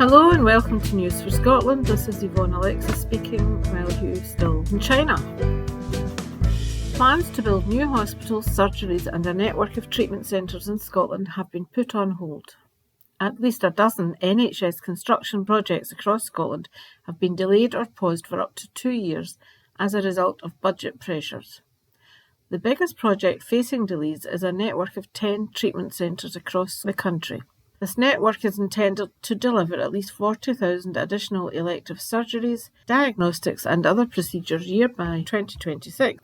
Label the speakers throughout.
Speaker 1: Hello and welcome to News for Scotland. This is Yvonne Alexis speaking while Hugh's still in China. Plans to build new hospitals, surgeries and a network of treatment centres in Scotland have been put on hold. At least a dozen NHS construction projects across Scotland have been delayed or paused for up to 2 years as a result of budget pressures. The biggest project facing delays is a network of 10 treatment centres across the country. This network is intended to deliver at least 40,000 additional elective surgeries, diagnostics and other procedures year by 2026.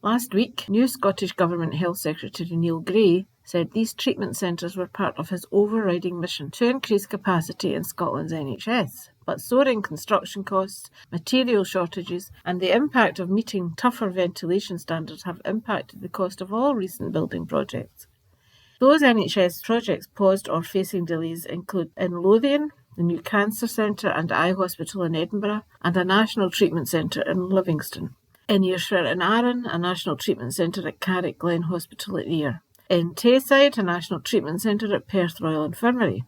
Speaker 1: Last week, new Scottish Government Health Secretary Neil Gray said these treatment centres were part of his overriding mission to increase capacity in Scotland's NHS. But soaring construction costs, material shortages and the impact of meeting tougher ventilation standards have impacted the cost of all recent building projects. Those NHS projects paused or facing delays include in Lothian, the new Cancer Centre and Eye Hospital in Edinburgh, and a National Treatment Centre in Livingston. In Ayrshire and Arran, a National Treatment Centre at Carrick Glen Hospital at Ayr. In Tayside, a National Treatment Centre at Perth Royal Infirmary.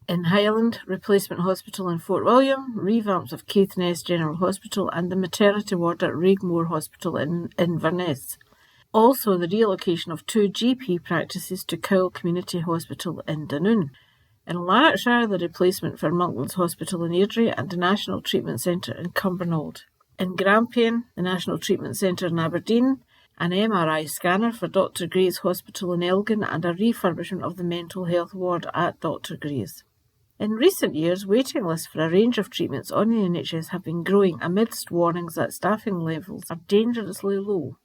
Speaker 1: In Highland, Replacement Hospital in Fort William, revamps of Caithness General Hospital and the maternity ward at Raigmore Hospital in Inverness. Also the relocation of 2 GP practices to Cowell Community Hospital in Dunoon. In Lanarkshire, the replacement for Monklands Hospital in Airdrie and the National Treatment Centre in Cumbernauld. In Grampian, the National Treatment Centre in Aberdeen, an MRI scanner for Dr Gray's Hospital in Elgin and a refurbishment of the mental health ward at Dr Gray's. In recent years, waiting lists for a range of treatments on the NHS have been growing amidst warnings that staffing levels are dangerously low.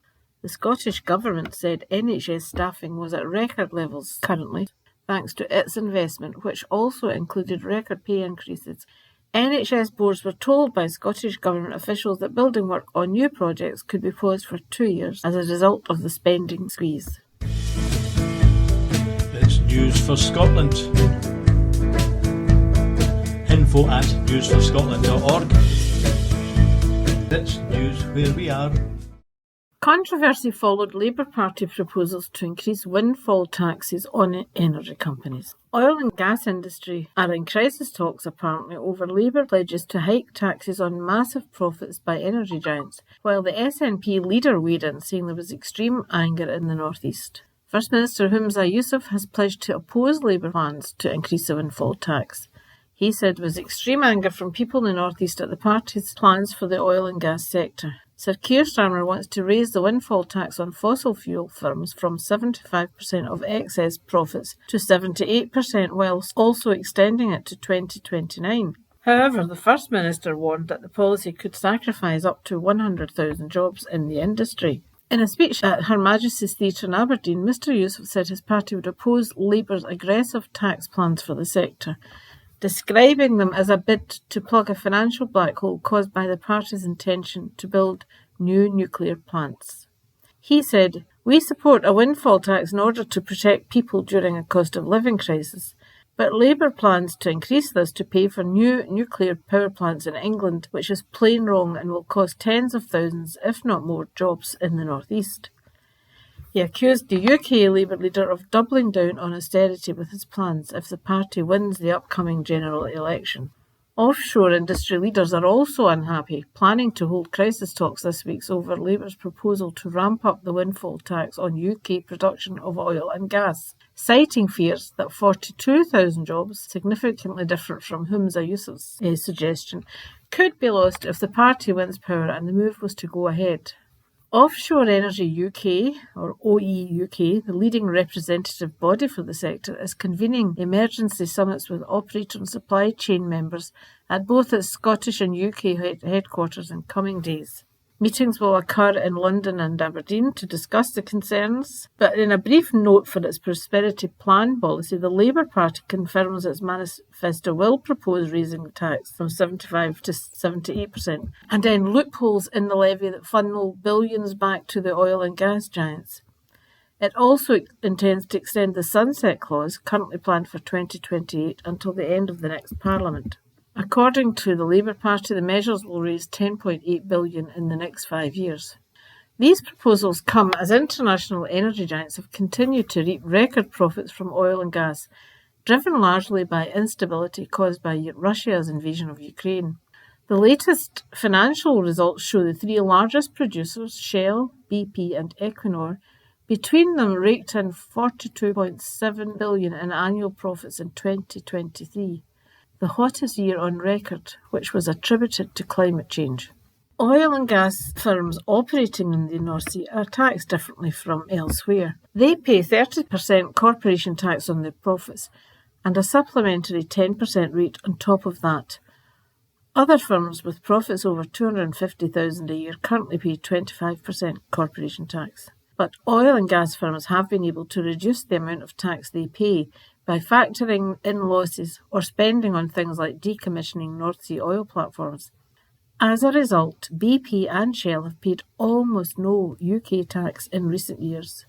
Speaker 1: The Scottish Government said NHS staffing was at record levels currently, thanks to its investment, which also included record pay increases. NHS boards were told by Scottish Government officials that building work on new projects could be paused for 2 years as a result of the spending squeeze.
Speaker 2: It's News for Scotland. info@newsforscotland.org. It's news where we are.
Speaker 1: Controversy followed Labour Party proposals to increase windfall taxes on energy companies. Oil and gas industry are in crisis talks apparently over Labour pledges to hike taxes on massive profits by energy giants, while the SNP leader weighed in, saying there was extreme anger in the North East. First Minister Humza Yousaf has pledged to oppose Labour plans to increase the windfall tax. He said there was extreme anger from people in the North East at the party's plans for the oil and gas sector. Sir Keir Starmer wants to raise the windfall tax on fossil fuel firms from 75% of excess profits to 78%, whilst also extending it to 2029. However, the First Minister warned that the policy could sacrifice up to 100,000 jobs in the industry. In a speech at Her Majesty's Theatre in Aberdeen, Mr Yousaf said his party would oppose Labour's aggressive tax plans for the sector, describing them as a bid to plug a financial black hole caused by the party's intention to build new nuclear plants. He said, "We support a windfall tax in order to protect people during a cost of living crisis, but Labour plans to increase this to pay for new nuclear power plants in England, which is plain wrong and will cost tens of thousands, if not more, jobs in the North East." He accused the UK Labour leader of doubling down on austerity with his plans if the party wins the upcoming general election. Offshore industry leaders are also unhappy, planning to hold crisis talks this week over Labour's proposal to ramp up the windfall tax on UK production of oil and gas, citing fears that 42,000 jobs, significantly different from Humza Yousaf's suggestion, could be lost if the party wins power and the move was to go ahead. Offshore Energy UK, or OE UK, the leading representative body for the sector, is convening emergency summits with operator and supply chain members at both its Scottish and UK headquarters in coming days. Meetings will occur in London and Aberdeen to discuss the concerns, but in a brief note for its Prosperity Plan policy, the Labour Party confirms its manifesto will propose raising the tax from 75% to 78% and end loopholes in the levy that funnel billions back to the oil and gas giants. It also intends to extend the sunset clause, currently planned for 2028, until the end of the next Parliament. According to the Labour Party, the measures will raise $10.8 billion in the next 5 years. These proposals come as international energy giants have continued to reap record profits from oil and gas, driven largely by instability caused by Russia's invasion of Ukraine. The latest financial results show the three largest producers, Shell, BP and Equinor, between them raked in $42.7 billion in annual profits in 2023, the hottest year on record, which was attributed to climate change. Oil and gas firms operating in the North Sea are taxed differently from elsewhere. They pay 30% corporation tax on their profits and a supplementary 10% rate on top of that. Other firms with profits over $250,000 a year currently pay 25% corporation tax. But oil and gas firms have been able to reduce the amount of tax they pay by factoring in losses or spending on things like decommissioning North Sea oil platforms. As a result, BP and Shell have paid almost no UK tax in recent years.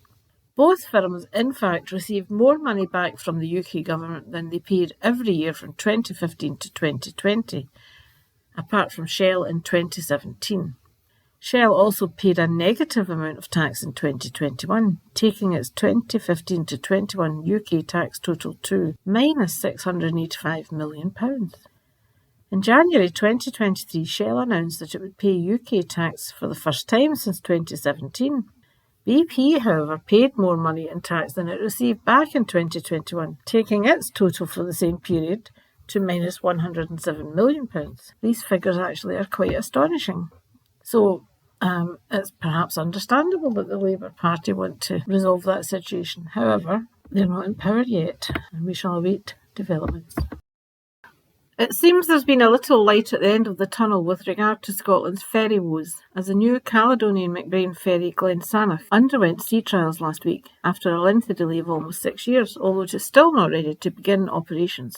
Speaker 1: Both firms, in fact, received more money back from the UK government than they paid every year from 2015 to 2020, apart from Shell in 2017. Shell also paid a negative amount of tax in 2021, taking its 2015 to 21 UK tax total to minus £685 million. In January 2023, Shell announced that it would pay UK tax for the first time since 2017. BP, however, paid more money in tax than it received back in 2021, taking its total for the same period to minus £107 million. These figures actually are quite astonishing. So it's perhaps understandable that the Labour Party want to resolve that situation. However, they're not in power yet, and we shall await developments. It seems there's been a little light at the end of the tunnel with regard to Scotland's ferry woes, as the new Caledonian McBrain ferry Glensanach underwent sea trials last week after a lengthy delay of almost 6 years, although it is still not ready to begin operations.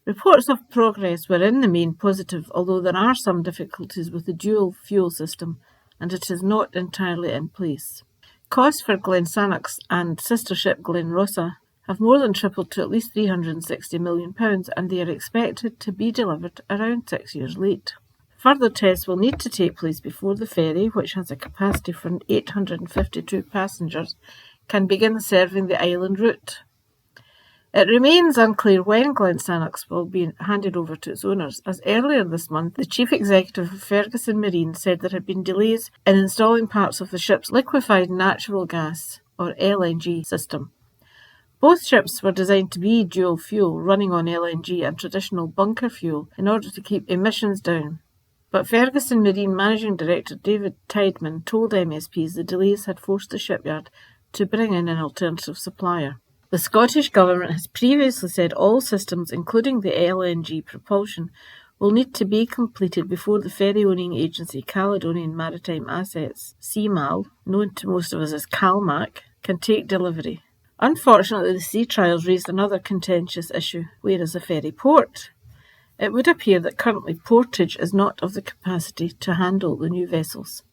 Speaker 1: Reports of progress were in the main positive, although there are some difficulties with the dual fuel system, and it is not entirely in place. Costs for Glensanach's and sister ship Glenrosa have more than tripled to at least £360 million, and they are expected to be delivered around 6 years late. Further tests will need to take place before the ferry, which has a capacity for 852 passengers, can begin serving the island route. It remains unclear when Glensanach's will be handed over to its owners, as earlier this month the chief executive of Ferguson Marine said there had been delays in installing parts of the ship's liquefied natural gas, or LNG, system. Both ships were designed to be dual fuel, running on LNG and traditional bunker fuel in order to keep emissions down. But Ferguson Marine Managing Director David Tideman told MSPs the delays had forced the shipyard to bring in an alternative supplier. The Scottish Government has previously said all systems, including the LNG propulsion, will need to be completed before the ferry-owning agency Caledonian Maritime Assets, CMAL, known to most of us as CalMac, can take delivery. Unfortunately, the sea trials raised another contentious issue: where is the ferry port? It would appear that currently portage is not of the capacity to handle the new vessels.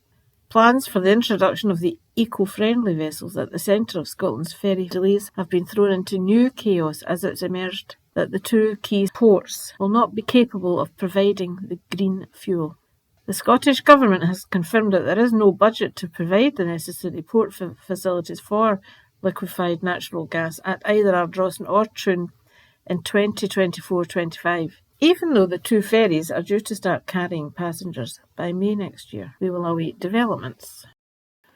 Speaker 1: Plans for the introduction of the eco-friendly vessels at the centre of Scotland's ferry delays have been thrown into new chaos as it's emerged that the two key ports will not be capable of providing the green fuel. The Scottish Government has confirmed that there is no budget to provide the necessary port facilities for liquefied natural gas at either Ardrossan or Troon in 2024-25, even though the two ferries are due to start carrying passengers by May next year. We will await developments.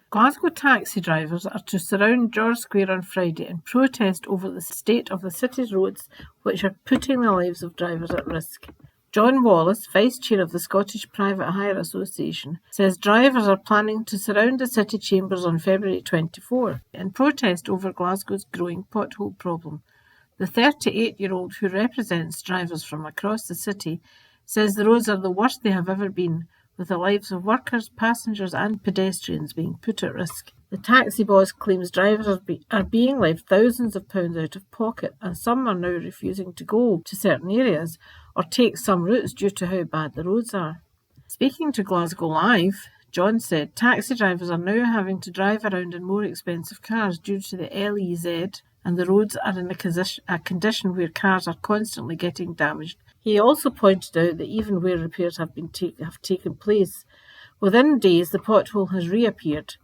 Speaker 1: Glasgow taxi drivers are to surround George Square on Friday in protest over the state of the city's roads, which are putting the lives of drivers at risk. John Wallace, Vice-Chair of the Scottish Private Hire Association, says drivers are planning to surround the city chambers on February 24 in protest over Glasgow's growing pothole problem. The 38-year-old, who represents drivers from across the city, says the roads are the worst they have ever been, with the lives of workers, passengers and pedestrians being put at risk. The taxi boss claims drivers are being left thousands of pounds out of pocket, and some are now refusing to go to certain areas or take some routes due to how bad the roads are. Speaking to Glasgow Live, John said taxi drivers are now having to drive around in more expensive cars due to the LEZ, and the roads are in a condition where cars are constantly getting damaged. He also pointed out that even where repairs have taken place, within days the pothole has reappeared,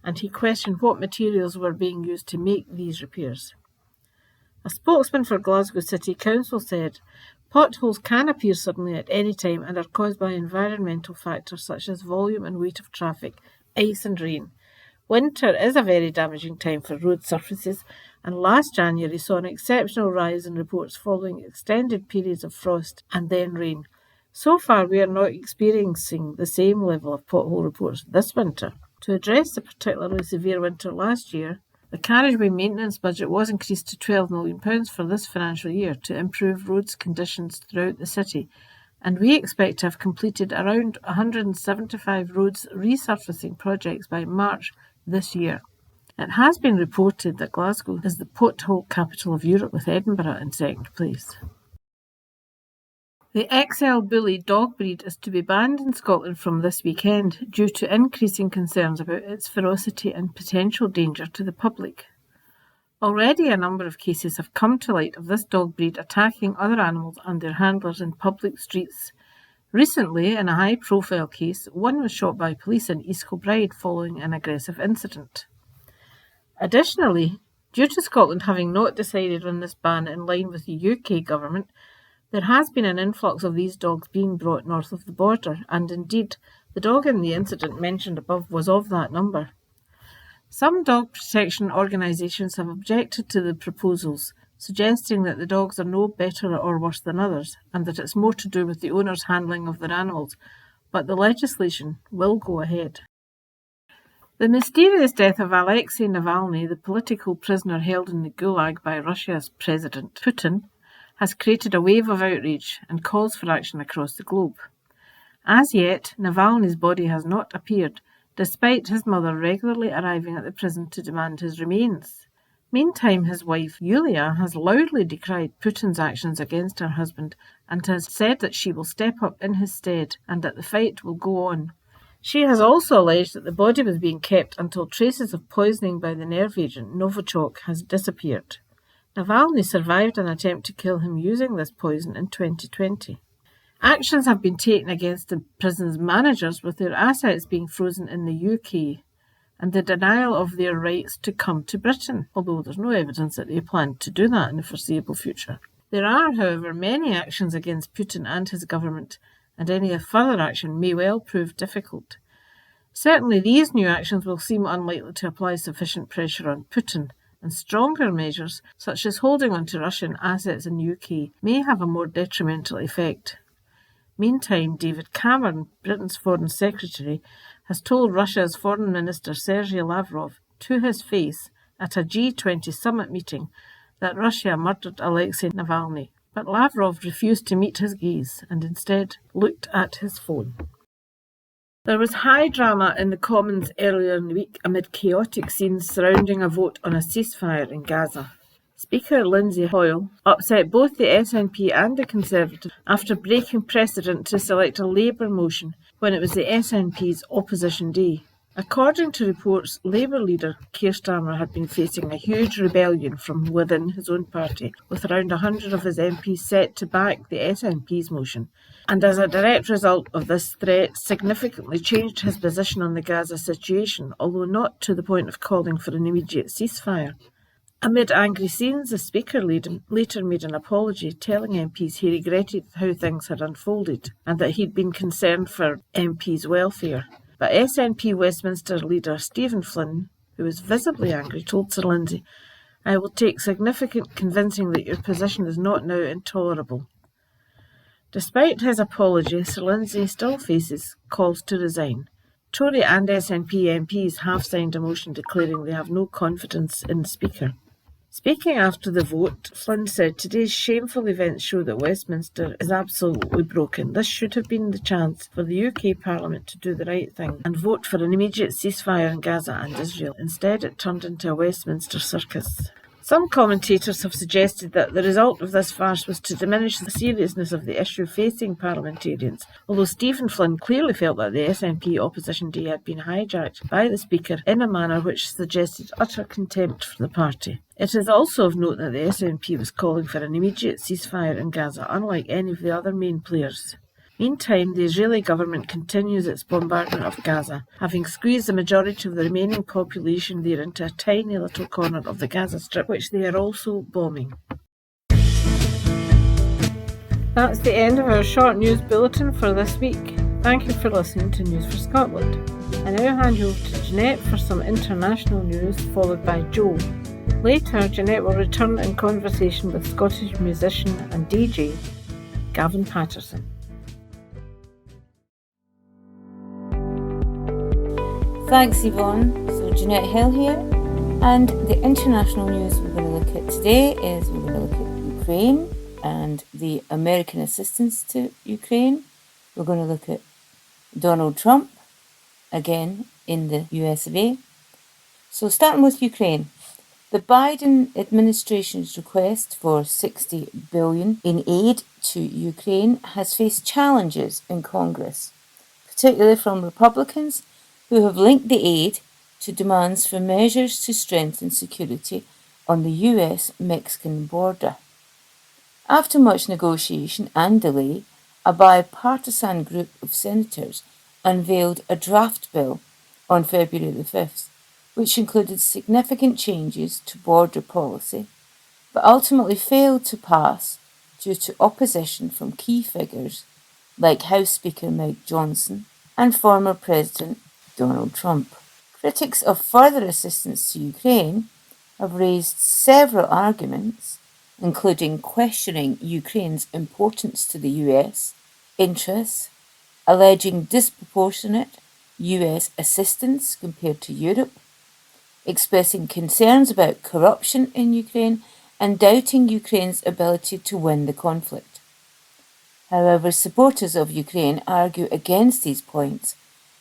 Speaker 1: and he questioned what materials were being used to make these repairs. A spokesman for Glasgow City Council said, "Potholes can appear suddenly at any time and are caused by environmental factors such as volume and weight of traffic, ice and rain. Winter is a very damaging time for road surfaces, and last January saw an exceptional rise in reports following extended periods of frost and then rain. So far, we are not experiencing the same level of pothole reports this winter." To address the particularly severe winter last year, the carriageway maintenance budget was increased to £12 million for this financial year to improve roads conditions throughout the city, and we expect to have completed around 175 roads resurfacing projects by March this year. It has been reported that Glasgow is the pothole capital of Europe, with Edinburgh in second place. The XL Bully dog breed is to be banned in Scotland from this weekend due to increasing concerns about its ferocity and potential danger to the public. Already a number of cases have come to light of this dog breed attacking other animals and their handlers in public streets. Recently, in a high-profile case, one was shot by police in East Kilbride following an aggressive incident. Additionally, due to Scotland having not decided on this ban in line with the UK government, there has been an influx of these dogs being brought north of the border, and indeed, the dog in the incident mentioned above was of that number. Some dog protection organisations have objected to the proposals, suggesting that the dogs are no better or worse than others, and that it's more to do with the owner's handling of their animals, but the legislation will go ahead. The mysterious death of Alexei Navalny, the political prisoner held in the Gulag by Russia's President Putin, has created a wave of outrage and calls for action across the globe. As yet, Navalny's body has not appeared, despite his mother regularly arriving at the prison to demand his remains. Meantime, his wife, Yulia, has loudly decried Putin's actions against her husband and has said that she will step up in his stead and that the fight will go on. She has also alleged that the body was being kept until traces of poisoning by the nerve agent Novichok has disappeared. Navalny survived an attempt to kill him using this poison in 2020. Actions have been taken against the prison's managers, with their assets being frozen in the UK and the denial of their rights to come to Britain, although there's no evidence that they plan to do that in the foreseeable future. There are, however, many actions against Putin and his government, and any further action may well prove difficult. Certainly these new actions will seem unlikely to apply sufficient pressure on Putin, and stronger measures, such as holding on to Russian assets in the UK, may have a more detrimental effect. Meantime, David Cameron, Britain's Foreign Secretary, has told Russia's Foreign Minister Sergei Lavrov to his face at a G20 summit meeting that Russia murdered Alexei Navalny, but Lavrov refused to meet his gaze and instead looked at his phone. There was high drama in the Commons earlier in the week amid chaotic scenes surrounding a vote on a ceasefire in Gaza. Speaker Lindsay Hoyle upset both the SNP and the Conservatives after breaking precedent to select a Labour motion when it was the SNP's opposition day. According to reports, Labour leader Keir Starmer had been facing a huge rebellion from within his own party, with around 100 of his MPs set to back the SNP's motion, and as a direct result of this threat, significantly changed his position on the Gaza situation, although not to the point of calling for an immediate ceasefire. Amid angry scenes, the Speaker later made an apology, telling MPs he regretted how things had unfolded and that he'd been concerned for MPs' welfare. But SNP Westminster leader Stephen Flynn, who was visibly angry, told Sir Lindsay, "I will take significant convincing that your position is not now intolerable." Despite his apology, Sir Lindsay still faces calls to resign. Tory and SNP MPs have signed a motion declaring they have no confidence in the Speaker. Speaking after the vote, Flynn said, "Today's shameful events show that Westminster is absolutely broken. This should have been the chance for the UK Parliament to do the right thing and vote for an immediate ceasefire in Gaza and Israel. Instead, it turned into a Westminster circus." Some commentators have suggested that the result of this farce was to diminish the seriousness of the issue facing parliamentarians, although Stephen Flynn clearly felt that the SNP opposition day had been hijacked by the Speaker in a manner which suggested utter contempt for the party. It is also of note that the SNP was calling for an immediate ceasefire in Gaza, unlike any of the other main players. Meantime, the Israeli government continues its bombardment of Gaza, having squeezed the majority of the remaining population there into a tiny little corner of the Gaza Strip, which they are also bombing. That's the end of our short news bulletin for this week. Thank you for listening to News for Scotland. I now hand you over to Jeanette for some international news, followed by Joe. Later, Jeanette will return in conversation with Scottish musician and DJ Gavin Patterson.
Speaker 3: Thanks, Yvonne. So Jeanette Hill here, and the international news we're going to look at today is we're going to look at Ukraine and the American assistance to Ukraine. We're going to look at Donald Trump, again in the US of A. So starting with Ukraine, the Biden administration's request for $60 billion in aid to Ukraine has faced challenges in Congress, particularly from Republicans who have linked the aid to demands for measures to strengthen security on the US-Mexican border. After much negotiation and delay, a bipartisan group of senators unveiled a draft bill on February the 5th, which included significant changes to border policy, but ultimately failed to pass due to opposition from key figures like House Speaker Mike Johnson and former President Donald Trump. Critics of further assistance to Ukraine have raised several arguments, including questioning Ukraine's importance to the US interests, alleging disproportionate US assistance compared to Europe, expressing concerns about corruption in Ukraine, and doubting Ukraine's ability to win the conflict. However, supporters of Ukraine argue against these points,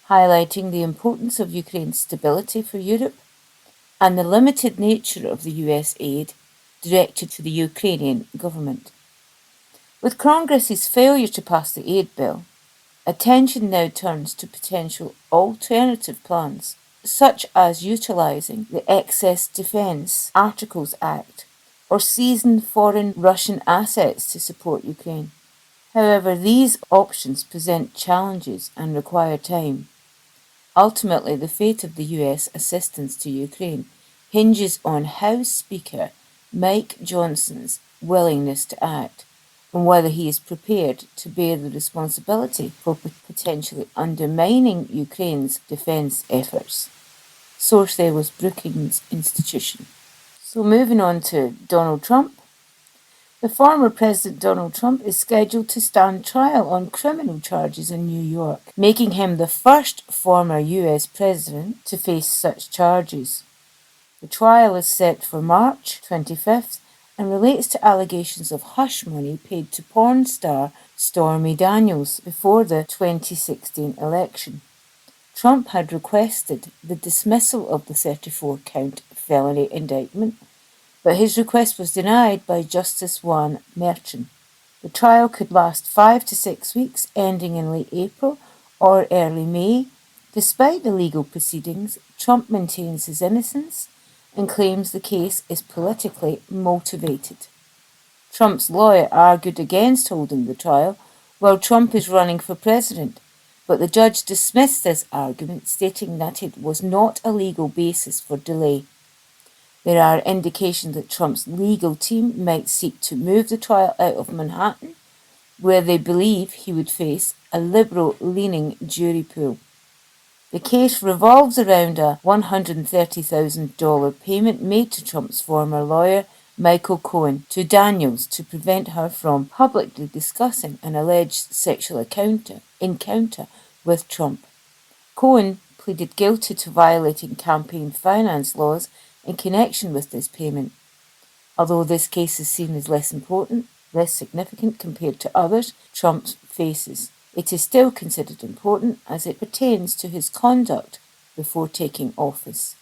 Speaker 3: highlighting the importance of Ukraine's stability for Europe and the limited nature of the US aid directed to the Ukrainian government. With Congress's failure to pass the aid bill, attention now turns to potential alternative plans, such as utilising the Excess Defence Articles Act or seizing foreign Russian assets to support Ukraine. However, these options present challenges and require time. Ultimately, the fate of the US assistance to Ukraine hinges on House Speaker Mike Johnson's willingness to act and whether he is prepared to bear the responsibility for potentially undermining Ukraine's defence efforts. Source there was Brookings Institution. So moving on to Donald Trump. The former President Donald Trump is scheduled to stand trial on criminal charges in New York, making him the first former US president to face such charges. The trial is set for March 25th and relates to allegations of hush money paid to porn star Stormy Daniels before the 2016 election. Trump had requested the dismissal of the 34-count felony indictment, but his request was denied by Justice Juan Merchan. The trial could last 5 to 6 weeks, ending in late April or early May. Despite the legal proceedings, Trump maintains his innocence and claims the case is politically motivated. Trump's lawyer argued against holding the trial while Trump is running for president, but the judge dismissed this argument, stating that it was not a legal basis for delay. There are indications that Trump's legal team might seek to move the trial out of Manhattan, where they believe he would face a liberal-leaning jury pool. The case revolves around a $130,000 payment made to Trump's former lawyer, Michael Cohen, to Daniels to prevent her from publicly discussing an alleged sexual encounter with Trump. Cohen pleaded guilty to violating campaign finance laws in connection with this payment. Although this case is seen as less significant compared to others Trump faces, it is still considered important as it pertains to his conduct before taking office.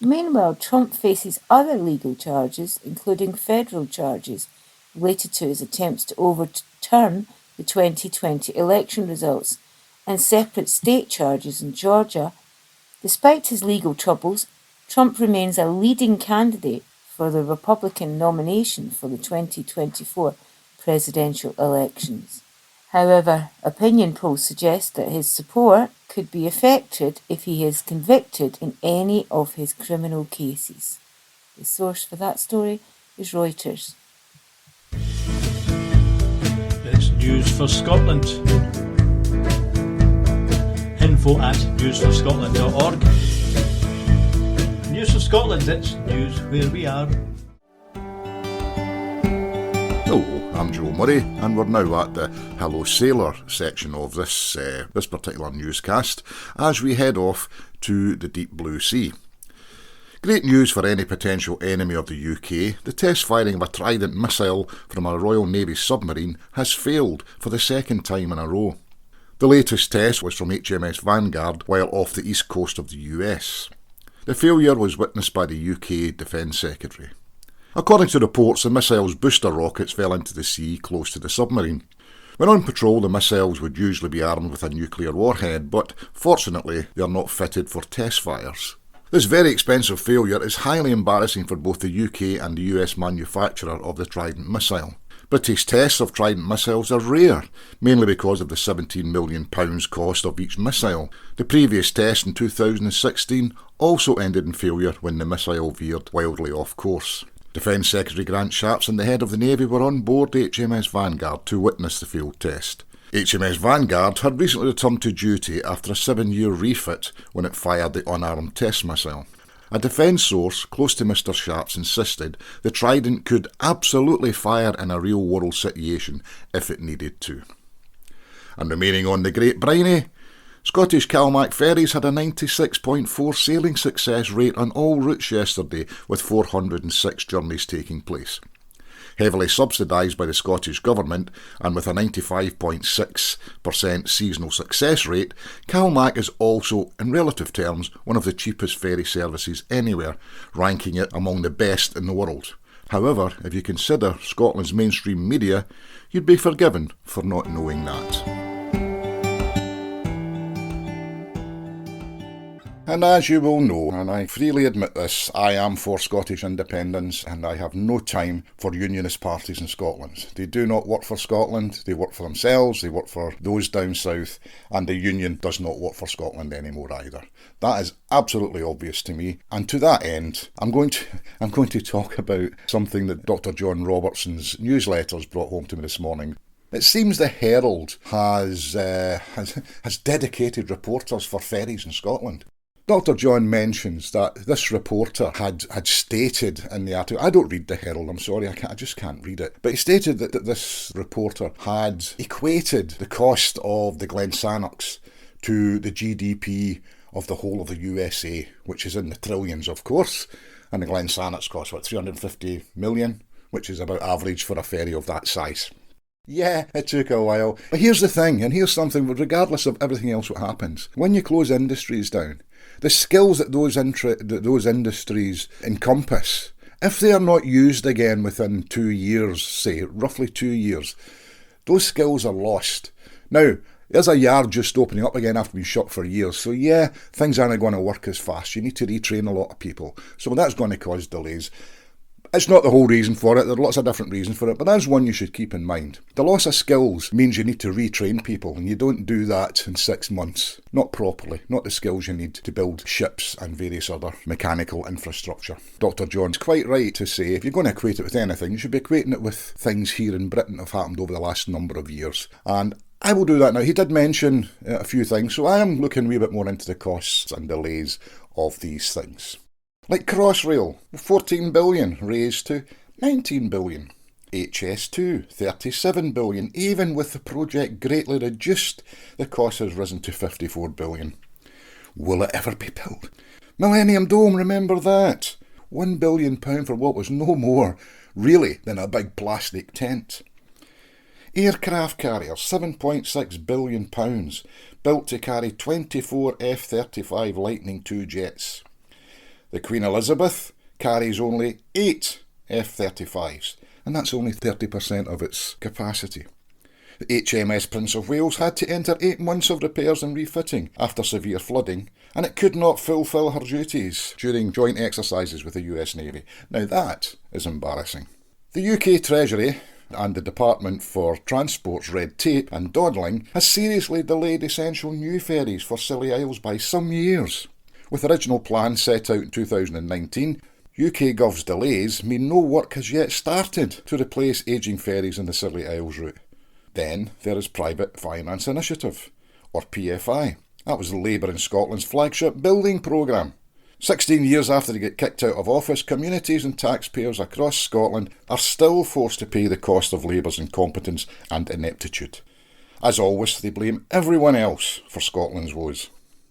Speaker 3: Meanwhile, Trump faces other legal charges, including federal charges related to his attempts to overturn the 2020 election results and separate state charges in Georgia. Despite his legal troubles, Trump remains a leading candidate for the Republican nomination for the 2024 presidential elections. However, opinion polls suggest that his support could be affected if he is convicted in any of his criminal cases. The source for that story is Reuters.
Speaker 2: It's News for Scotland. info@newsforscotland.org. News for Scotland, it's news where we are.
Speaker 4: Hello, I'm Joe Murray, and we're now at the Hello Sailor section of this particular newscast as we head off to the deep blue sea. Great news for any potential enemy of the UK. The test firing of a Trident missile from a Royal Navy submarine has failed for the second time in a row. The latest test was from HMS Vanguard while off the east coast of the US. The failure was witnessed by the UK Defence Secretary. According to reports, the missile's booster rockets fell into the sea close to the submarine. When on patrol, the missiles would usually be armed with a nuclear warhead, but fortunately they are not fitted for test fires. This very expensive failure is highly embarrassing for both the UK and the US manufacturer of the Trident missile. British tests of Trident missiles are rare, mainly because of the £17 million cost of each missile. The previous test in 2016 also ended in failure when the missile veered wildly off course. Defence Secretary Grant Shapps and the head of the Navy were on board HMS Vanguard to witness the failed test. HMS Vanguard had recently returned to duty after a 7-year refit when it fired the unarmed test missile. A defence source close to Mr Shapps insisted the Trident could absolutely fire in a real-world situation if it needed to. And remaining on the Great Briny, Scottish Calmac ferries had a 96.4 sailing success rate on all routes yesterday, with 406 journeys taking place. Heavily subsidised by the Scottish Government and with a 95.6% seasonal success rate, Calmac is also, in relative terms, one of the cheapest ferry services anywhere, ranking it among the best in the world. However, if you consider Scotland's mainstream media, you'd be forgiven for not knowing that. And as you will know, and I freely admit this, I am for Scottish independence and I have no time for unionist parties in Scotland. They do not work for Scotland, they work for themselves, they work for those down south, and the union does not work for Scotland anymore either. That is absolutely obvious to me, and to that end, I'm going to talk about something that Dr. John Robertson's newsletters brought home to me this morning. It seems the Herald has dedicated reporters for ferries in Scotland. Dr. John mentions that this reporter had stated in the article, I don't read the Herald, I'm sorry, I just can't read it, but he stated that this reporter had equated the cost of the Glensannox to the GDP of the whole of the USA, which is in the trillions, of course, and the Glensannox costs, $350 million, which is about average for a ferry of that size. Yeah, it took a while. But here's the thing, and here's something, regardless of everything else what happens, when you close industries down, the skills that those industries encompass, if they are not used again within 2 years, say, roughly 2 years, those skills are lost. Now, there's a yard just opening up again after being shut for years, so yeah, things aren't going to work as fast. You need to retrain a lot of people, so that's going to cause delays. It's not the whole reason for it, there are lots of different reasons for it, but that's one you should keep in mind. The loss of skills means you need to retrain people, and you don't do that in 6 months. Not properly, not the skills you need to build ships and various other mechanical infrastructure. Dr. John's quite right to say, if you're going to equate it with anything, you should be equating it with things here in Britain that have happened over the last number of years. And I will do that now. He did mention a few things, so I am looking a wee bit more into the costs and delays of these things. Like Crossrail, 14 billion raised to 19 billion. HS2, 37 billion. Even with the project greatly reduced, the cost has risen to 54 billion. Will it ever be built? Millennium Dome, remember that? £1 billion for what was no more, really, than a big plastic tent. Aircraft carriers, £7.6 billion, built to carry 24 F-35 Lightning II jets. The Queen Elizabeth carries only 8 F-35s, and that's only 30% of its capacity. The HMS Prince of Wales had to enter 8 months of repairs and refitting after severe flooding, and it could not fulfil her duties during joint exercises with the US Navy. Now that is embarrassing. The UK Treasury and the Department for Transport's red tape and dawdling has seriously delayed essential new ferries for Scilly Isles by some years. With original plans set out in 2019, UK Gov's delays mean no work has yet started to replace ageing ferries in the Scilly Isles route. Then there is Private Finance Initiative, or PFI. That was Labour in Scotland's flagship building programme. 16 years after they get kicked out of office, communities and taxpayers across Scotland are still forced to pay the cost of Labour's incompetence and ineptitude. As always, they blame everyone else for Scotland's woes.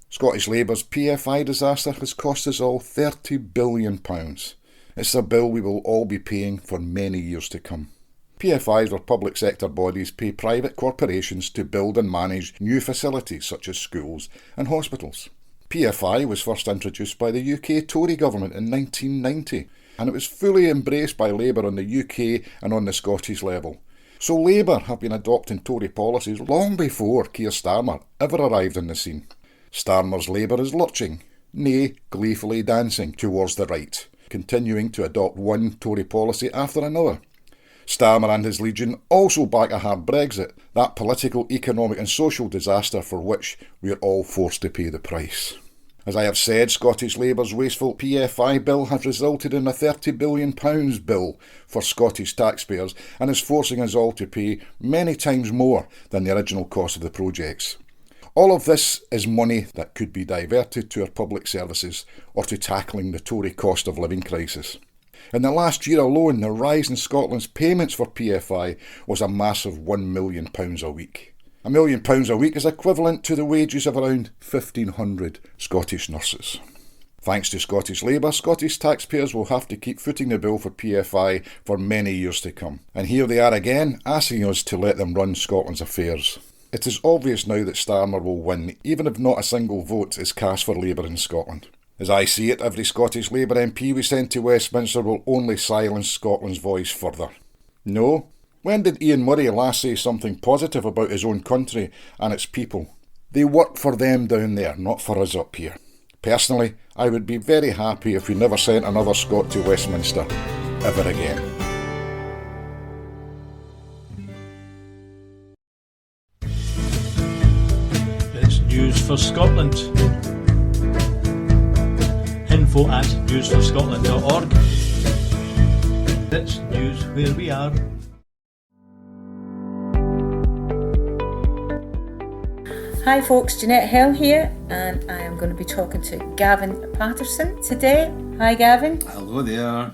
Speaker 4: Scottish Labour's PFI disaster has cost us all £30 billion. It's a bill we will all be paying for many years to come. PFIs, or public sector bodies, pay private corporations to build and manage new facilities such as schools and hospitals. PFI was first introduced by the UK Tory government in 1990, and it was fully embraced by Labour on the UK and on the Scottish level. So Labour have been adopting Tory policies long before Keir Starmer ever arrived on the scene. Starmer's Labour is lurching, nay, gleefully dancing towards the right, continuing to adopt one Tory policy after another. Starmer and his legion also back a hard Brexit, that political, economic and social disaster for which we are all forced to pay the price. As I have said, Scottish Labour's wasteful PFI bill has resulted in a £30 billion bill for Scottish taxpayers and is forcing us all to pay many times more than the original cost of the projects. All of this is money that could be diverted to our public services or to tackling the Tory cost of living crisis. In the last year alone, the rise in Scotland's payments for PFI was a massive £1 million a week. £1 million a week is equivalent to the wages of around 1,500 Scottish nurses. Thanks to Scottish Labour, Scottish taxpayers will have to keep footing the bill for PFI for many years to come. And here they are again, asking us to let them run Scotland's affairs. It is obvious now that Starmer will win, even if not a single vote is cast for Labour in Scotland. As I see it, every Scottish Labour MP we send to Westminster will only silence Scotland's voice further. No? When did Ian Murray last say something positive about his own country and its people? They work for them down there, not for us up here. Personally, I would be very happy if we never sent another Scot to Westminster, ever again.
Speaker 2: It's News for Scotland. Info at newsforscotland.org. It's news where we are.
Speaker 3: Hi folks, Jeanette Hill here, and I am going to be talking to Gavin Patterson today. Hi Gavin.
Speaker 5: Hello there.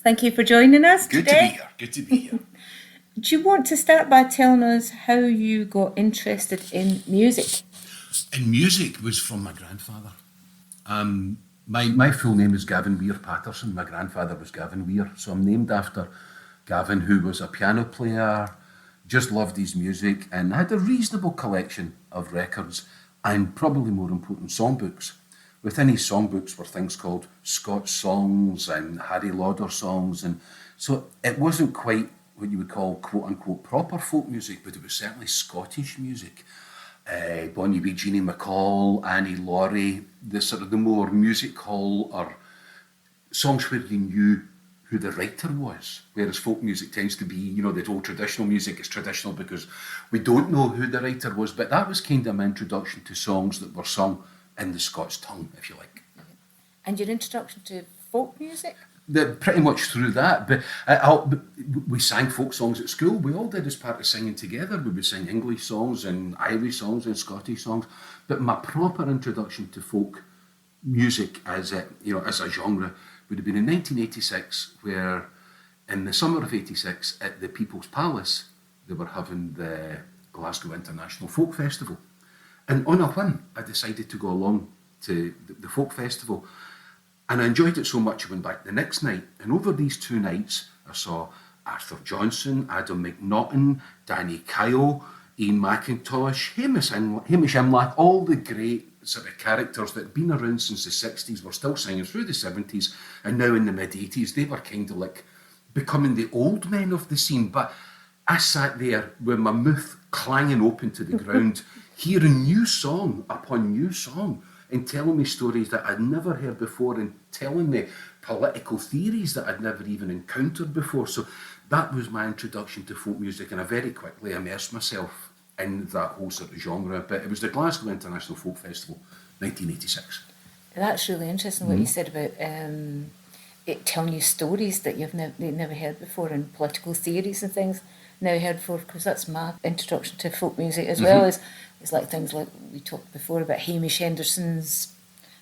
Speaker 3: Thank you for joining us today.
Speaker 5: Good to be here.
Speaker 3: Do you want to start by telling us how you got interested in music?
Speaker 5: And music was from my grandfather. My full name is Gavin Weir Patterson. My grandfather was Gavin Weir, so I'm named after Gavin, who was a piano player, just loved his music and had a reasonable collection of records and, probably more important, songbooks. Within his songbooks were things called Scots songs and Harry Lauder songs, and so it wasn't quite what you would call quote-unquote proper folk music, but it was certainly Scottish music. Bonnie Wee, Jeannie McCall, Annie Laurie, the more music hall or songs where you knew who the writer was, whereas folk music tends to be, the old traditional music is traditional because we don't know who the writer was, but that was kind of my introduction to songs that were sung in the Scots tongue, if you like.
Speaker 3: And your introduction to folk music?
Speaker 5: Pretty much through that, but we sang folk songs at school. We all did as part of singing together. We would sing English songs and Irish songs and Scottish songs, but my proper introduction to folk music as a genre would have been in 1986, where in the summer of 86 at the People's Palace they were having the Glasgow International Folk Festival, and on a whim I decided to go along to the folk festival. And I enjoyed it so much I went back the next night. And over these 2 nights, I saw Arthur Johnson, Adam McNaughton, Danny Kyle, Ian McIntosh, Hamish Imlach, all the great sort of characters that had been around since the 60s were still singing through the 70s. And now in the mid-80s, they were kind of like becoming the old men of the scene. But I sat there with my mouth clanging open to the ground, hearing new song upon new song, and telling me stories that I'd never heard before and telling me political theories that I'd never even encountered before. So that was my introduction to folk music, and I very quickly immersed myself in that whole sort of genre. But it was the Glasgow International Folk Festival, 1986.
Speaker 3: That's really interesting what you said about it telling you stories that you've never heard before, and political theories and things never heard before, because that's my introduction to folk music as well. It's like things like we talked before about Hamish Henderson's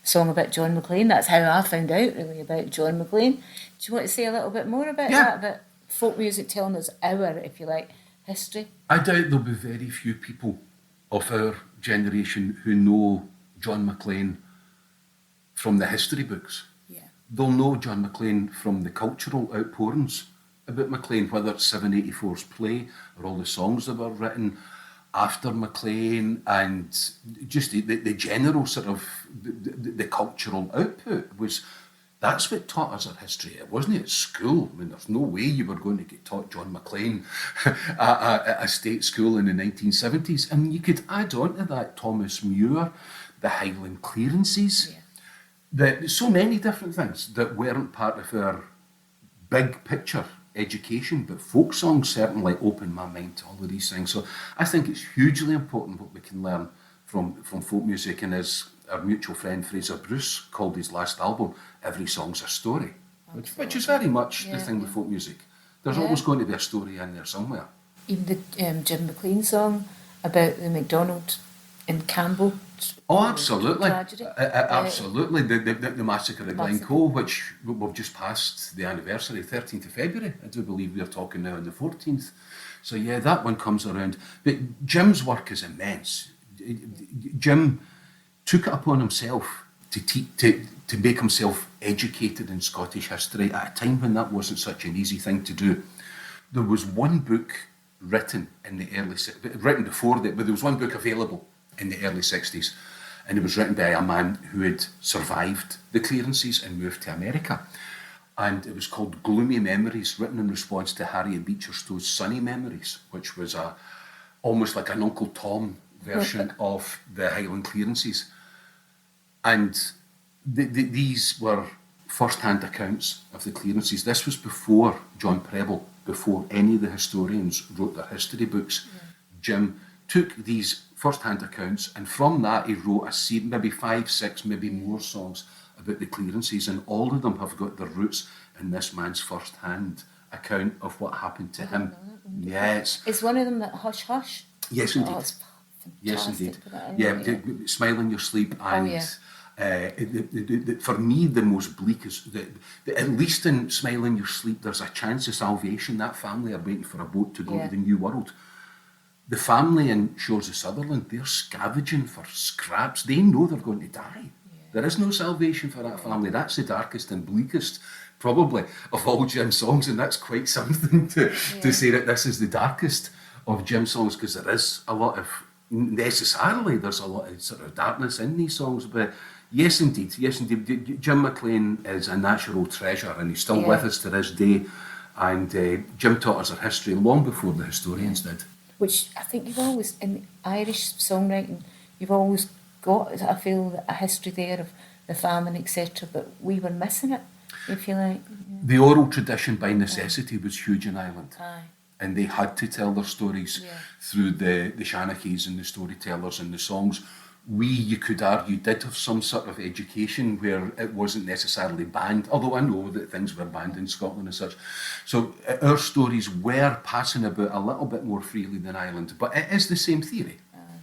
Speaker 3: song about John McLean. That's how I found out really about John McLean. Do you want to say a little bit more about that, about folk music telling us our, if you like, history?
Speaker 5: I doubt there'll be very few people of our generation who know John McLean from the history books.
Speaker 3: Yeah.
Speaker 5: They'll know John McLean from the cultural outpourings about McLean, whether it's 784's play or all the songs that were written after McLean, and just the general sort of the cultural output was, that's what taught us our history. It wasn't at school. I mean, there's no way you were going to get taught John McLean at a state school in the 1970s. And you could add on to that Thomas Muir, the Highland clearances, so many different things that weren't part of our big picture education, but folk songs certainly opened my mind to all of these things. So I think it's hugely important what we can learn from folk music, and as our mutual friend Fraser Bruce called his last album, Every Song's a Story, which is very much the thing with folk music. There's always going to be a story in there somewhere.
Speaker 3: Even the Jim McLean song about the McDonald in Campbell.
Speaker 5: Oh, absolutely.
Speaker 3: Tragedy.
Speaker 5: Absolutely. The Massacre at Glencoe, which we've just passed the anniversary, 13th of February. I do believe we're talking now on the 14th. So yeah, that one comes around. But Jim's work is immense. Jim took it upon himself to make himself educated in Scottish history at a time when that wasn't such an easy thing to do. There was one book written in the written before that, but there was one book available in the early 60s, and it was written by a man who had survived the clearances and moved to America, and it was called Gloomy Memories, written in response to Harriet Beecher Stowe's Sunny Memories, which was almost like an Uncle Tom version of the Highland clearances. And these were first-hand accounts of the clearances. This was before John Preble, before any of the historians wrote their history books. Jim took these first-hand accounts, and from that he wrote a series, maybe 5, 6, maybe more songs about the clearances, and all of them have got their roots in this man's first-hand account of what happened to him. Yes.
Speaker 3: Is one of them that Hush Hush?
Speaker 5: Yes, indeed.
Speaker 3: Oh, it's
Speaker 5: yes, indeed.
Speaker 3: Yeah,
Speaker 5: Smile in Your Sleep, and for me the most bleak is that at least in Smile in Your Sleep there's a chance of salvation. That family are waiting for a boat to go to the New World. The family in Shores of Sutherland, they're scavenging for scraps. They know they're going to die. There is no salvation for that family. That's the darkest and bleakest, probably, of all Jim's songs, and that's quite something to say that this is the darkest of Jim's songs, because there is a lot of, necessarily, there's a lot of sort of darkness in these songs, but yes, indeed. Jim McLean is a natural treasure, and he's still with us to this day, and Jim taught us our history long before the historians did.
Speaker 3: Which I think you've always, in Irish songwriting, you've always got, I feel, a history there of the famine, etc., but we were missing it, if you like.
Speaker 5: The oral tradition by necessity was huge in Ireland.
Speaker 3: Aye.
Speaker 5: And they had to tell their stories through the Shanachies and the storytellers and the songs. We, you could argue, did have some sort of education where it wasn't necessarily banned, although I know that things were banned in Scotland and such. So our stories were passing about a little bit more freely than Ireland, but it is the same theory.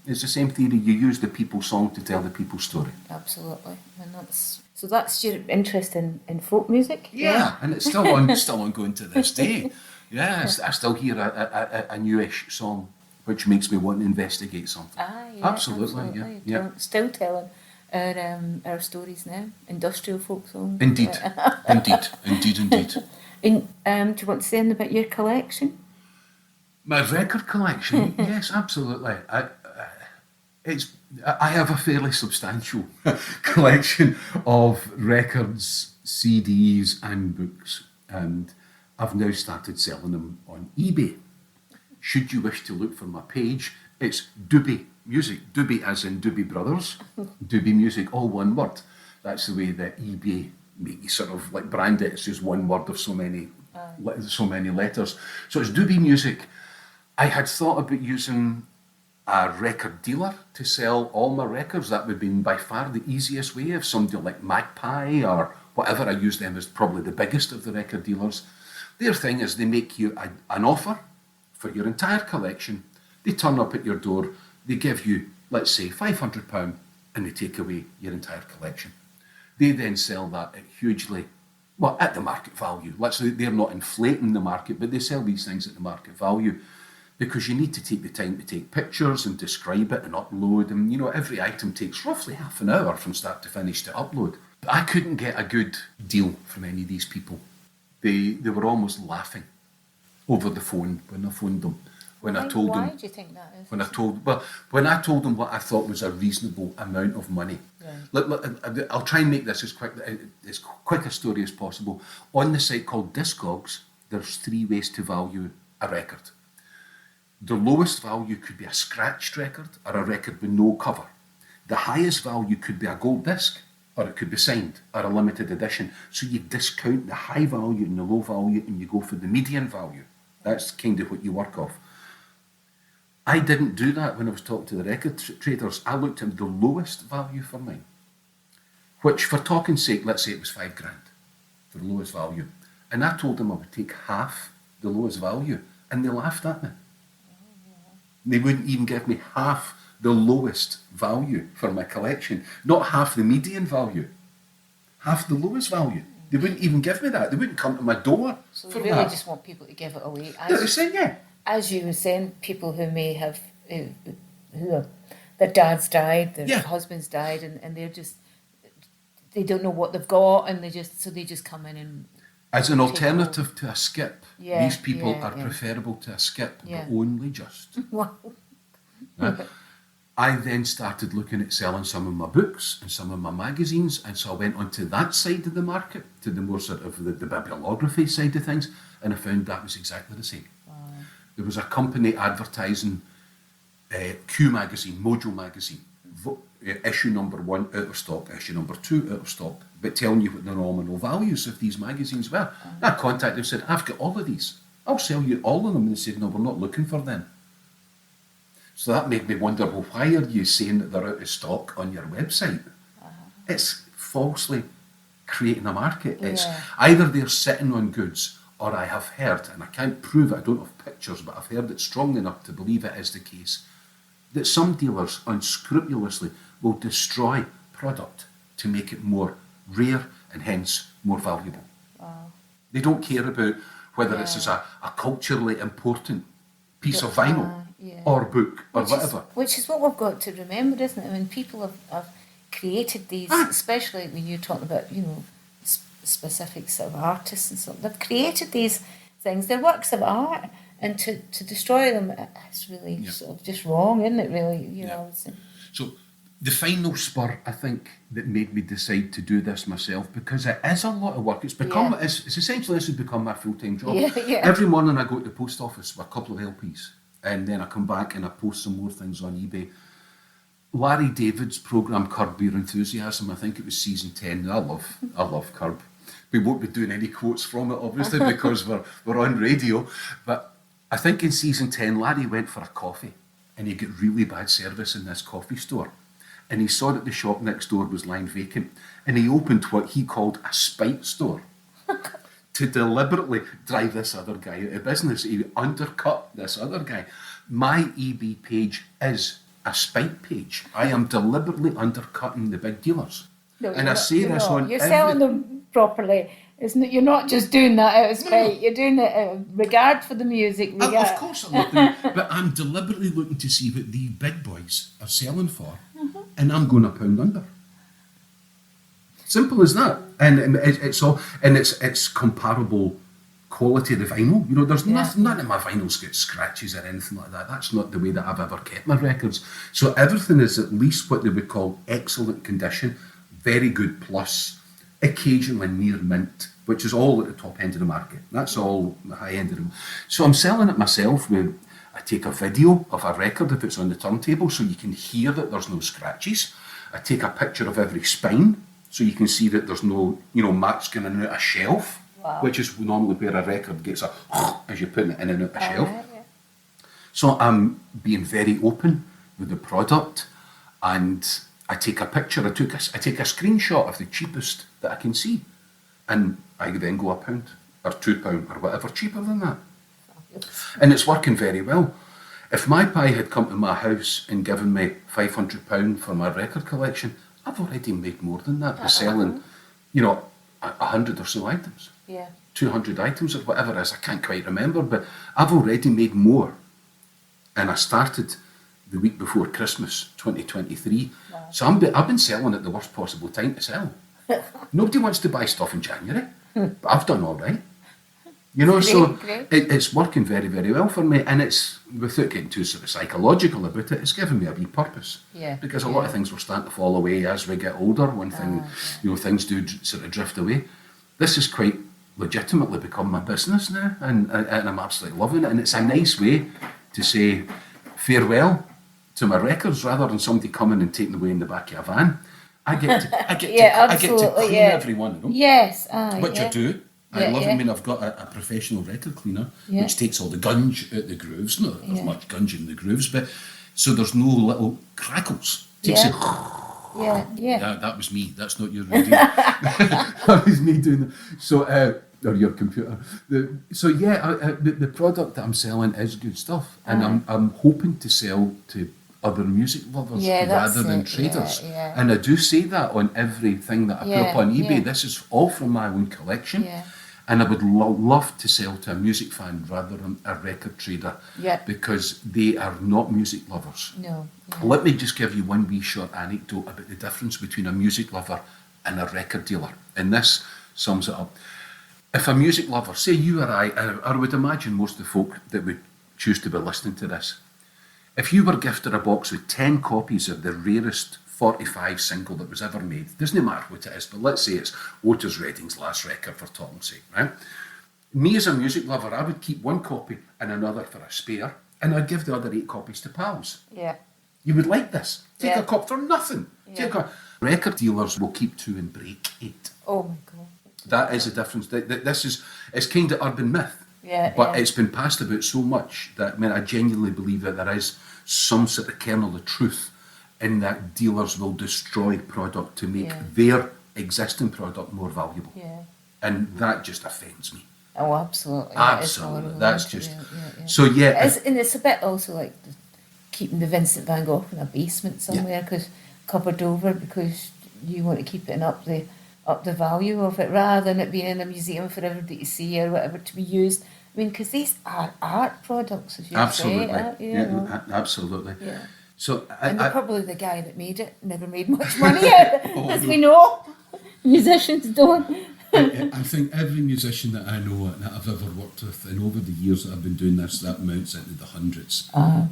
Speaker 5: It's the same theory. You use the people's song to tell the people's story.
Speaker 3: Absolutely. And that's your interest in folk music?
Speaker 5: Yeah, and it's still ongoing to this day. Yeah, I still hear a newish song, which makes me want to investigate something. Absolutely. Yeah.
Speaker 3: Still telling our stories now, industrial folk songs.
Speaker 5: Indeed.
Speaker 3: And, do you want to say anything about your collection?
Speaker 5: My record collection? Yes, absolutely. I have a fairly substantial collection of records, CDs and books, and I've now started selling them on eBay. Should you wish to look for my page, it's Doobie Music. Doobie as in Doobie Brothers. Doobie Music, all one word. That's the way that eBay make you sort of like brand it. It's just one word of so many so many letters. So it's Doobie Music. I had thought about using a record dealer to sell all my records. That would have been by far the easiest way. If somebody like Magpie or whatever, I use them as probably the biggest of the record dealers. Their thing is they make you an offer for your entire collection. They turn up at your door, they give you, let's say, £500, and they take away your entire collection. They then sell that at hugely, well, at the market value. Let's say they're not inflating the market, but they sell these things at the market value, because you need to take the time to take pictures and describe it and upload. And, you know, every item takes roughly half an hour from start to finish to upload. But I couldn't get a good deal from any of these people. They were almost laughing over the phone when I phoned them. Why do you think that is? When I told them what I thought was a reasonable amount of money. Right. I'll try and make this as quick a story as possible. On the site called Discogs, there's 3 ways to value a record. The lowest value could be a scratched record or a record with no cover. The highest value could be a gold disc, or it could be signed, or a limited edition. So you discount the high value and the low value, and you go for the median value. That's kind of what you work off. I didn't do that when I was talking to the record traders. I looked at the lowest value for mine, which, for talking's sake, let's say it was £5,000 for the lowest value. And I told them I would take half the lowest value, and they laughed at me. They wouldn't even give me half the lowest value for my collection, not half the median value, half the lowest value. They wouldn't even give me that. They wouldn't come to my door.
Speaker 3: So you really just want people to give it away.
Speaker 5: As
Speaker 3: you were saying, people who may have, their dads died, their husbands died, and they're just, they don't know what they've got, and they just come in and...
Speaker 5: As an alternative to a skip, these people are preferable to a skip, but only just. I then started looking at selling some of my books and some of my magazines, and so I went onto that side of the market, to the more sort of the bibliography side of things, and I found that was exactly the same. Wow. There was a company advertising Q magazine, Mojo magazine, issue number 1 out of stock, issue number 2 out of stock, but telling you what the nominal values of these magazines were. I contacted them and said, I've got all of these. I'll sell you all of them. And they said, no, we're not looking for them. So that made me wonder, well, why are you saying that they're out of stock on your website? It's falsely creating a market. It's either they're sitting on goods, or I have heard, and I can't prove it, I don't have pictures, but I've heard it strong enough to believe it is the case, that some dealers unscrupulously will destroy product to make it more rare and hence more valuable. Wow. They don't care about whether it's a culturally important piece of vinyl or book or whatever.
Speaker 3: Which is what we've got to remember, isn't it? I mean, people have created these, especially when you're talking about, specific sort of artists and so on. They've created these things, they're works of art, and to destroy them, it's really sort of just wrong, isn't it, really? You know.
Speaker 5: So the final spur, I think, that made me decide to do this myself, because it is a lot of work. It's become, it's essentially, this has become my full-time job. Every morning I go to the post office with a couple of LPs, and then I come back and I post some more things on eBay. Larry David's programme Curb Your Enthusiasm, I think it was season 10. I love Curb. We won't be doing any quotes from it, obviously, because we're on radio. But I think in season 10, Larry went for a coffee, and he got really bad service in this coffee store. And he saw that the shop next door was lying vacant, and he opened what he called a spite store to deliberately drive this other guy out of business. He undercut this other guy. My eBay page is a spite page. I am deliberately undercutting the big dealers.
Speaker 3: No,
Speaker 5: and I say this on
Speaker 3: you're selling them properly. You're not just doing that out of spite. You're doing it out of regard for the music.
Speaker 5: Of course I'm not doing it, but I'm deliberately looking to see what the big boys are selling for, and I'm going a pound under. Simple as that. And it's all, and it's comparable quality of the vinyl. You know, there's none of my vinyls get scratches or anything like that. That's not the way that I've ever kept my records. So everything is at least what they would call excellent condition, very good plus, occasionally near mint, which is all at the top end of the market. That's all the high end of them. So I'm selling it myself. I take a video of a record if it's on the turntable, so you can hear that there's no scratches. I take a picture of every spine, so you can see that there's no, marks going out a shelf which is normally where a record gets a as you're putting it in and out a shelf.
Speaker 3: Right, yeah.
Speaker 5: So I'm being very open with the product, and I take a picture. I take a screenshot of the cheapest that I can see, and I then go £1 or £2 or whatever cheaper than that, and it's working very well. If my pie had come to my house and given me £500 for my record collection, I've already made more than that by selling, 100 or so items.
Speaker 3: Yeah.
Speaker 5: 200 items or whatever it is, I can't quite remember, but I've already made more. And I started the week before Christmas 2023.
Speaker 3: Wow.
Speaker 5: So I've been selling at the worst possible time to sell. Nobody wants to buy stuff in January, but I've done all right.
Speaker 3: Great.
Speaker 5: It's working very, very well for me, and it's, without getting too sort of psychological about it, it's given me a wee purpose.
Speaker 3: Yeah.
Speaker 5: Because a lot of things were starting to fall away as we get older, when things do sort of drift away. This has quite legitimately become my business now, and I'm absolutely loving it, and it's a nice way to say farewell to my records rather than somebody coming and taking away in the back of a van. I get to clean every one of them.
Speaker 3: Yes,
Speaker 5: Which I do. I love it.
Speaker 3: yeah.
Speaker 5: I mean, I've got a professional record cleaner,
Speaker 3: Yeah.
Speaker 5: which takes all the gunge out the grooves. Not that there's much gunge in the grooves, but so there's no little crackles. Takes it.
Speaker 3: Yeah.
Speaker 5: That was me. That's not your radio. That was me doing that. So, or your computer. The product that I'm selling is good stuff, and I'm hoping to sell to other music lovers rather than traders.
Speaker 3: Yeah.
Speaker 5: And I do say that on everything that I put up on eBay. This is all from my own collection.
Speaker 3: Yeah.
Speaker 5: And I would love to sell to a music fan rather than a record trader, because they are not music lovers.
Speaker 3: No.
Speaker 5: Let me just give you one wee short anecdote about the difference between a music lover and a record dealer, and this sums it up. If a music lover, say you or I would imagine most of the folk that would choose to be listening to this, if you were gifted a box with 10 copies of the rarest 45 single that was ever made, doesn't matter what it is, but let's say it's Otis Redding's last record for talk's sake, right? Me as a music lover, I would keep one copy and another for a spare, and I'd give the other 8 copies to pals.
Speaker 3: Yeah.
Speaker 5: You would like this. Take
Speaker 3: Yeah.
Speaker 5: a copy for nothing. Record dealers will keep 2 and break 8.
Speaker 3: Oh my God.
Speaker 5: That is a difference. It's kind of urban myth. But it's been passed about so much that, I genuinely believe that there is some sort of kernel of truth in that dealers will destroy product to make their existing product more valuable.
Speaker 3: Yeah.
Speaker 5: And that just offends me.
Speaker 3: Oh, absolutely.
Speaker 5: Absolutely. That's just...
Speaker 3: Yeah.
Speaker 5: So,
Speaker 3: It's a bit also like keeping the Vincent van Gogh in a basement somewhere, because covered over, because you want to keep it and up the value of it, rather than it being in a museum for everybody to see or whatever, to be used. I mean, because these are art products, as you
Speaker 5: absolutely.
Speaker 3: say.
Speaker 5: Absolutely.
Speaker 3: Yeah.
Speaker 5: So
Speaker 3: And probably the guy that made it never made much money out of it, as we know. Musicians don't.
Speaker 5: I think every musician that I know that I've ever worked with, and over the years that I've been doing this, that amounts into the hundreds,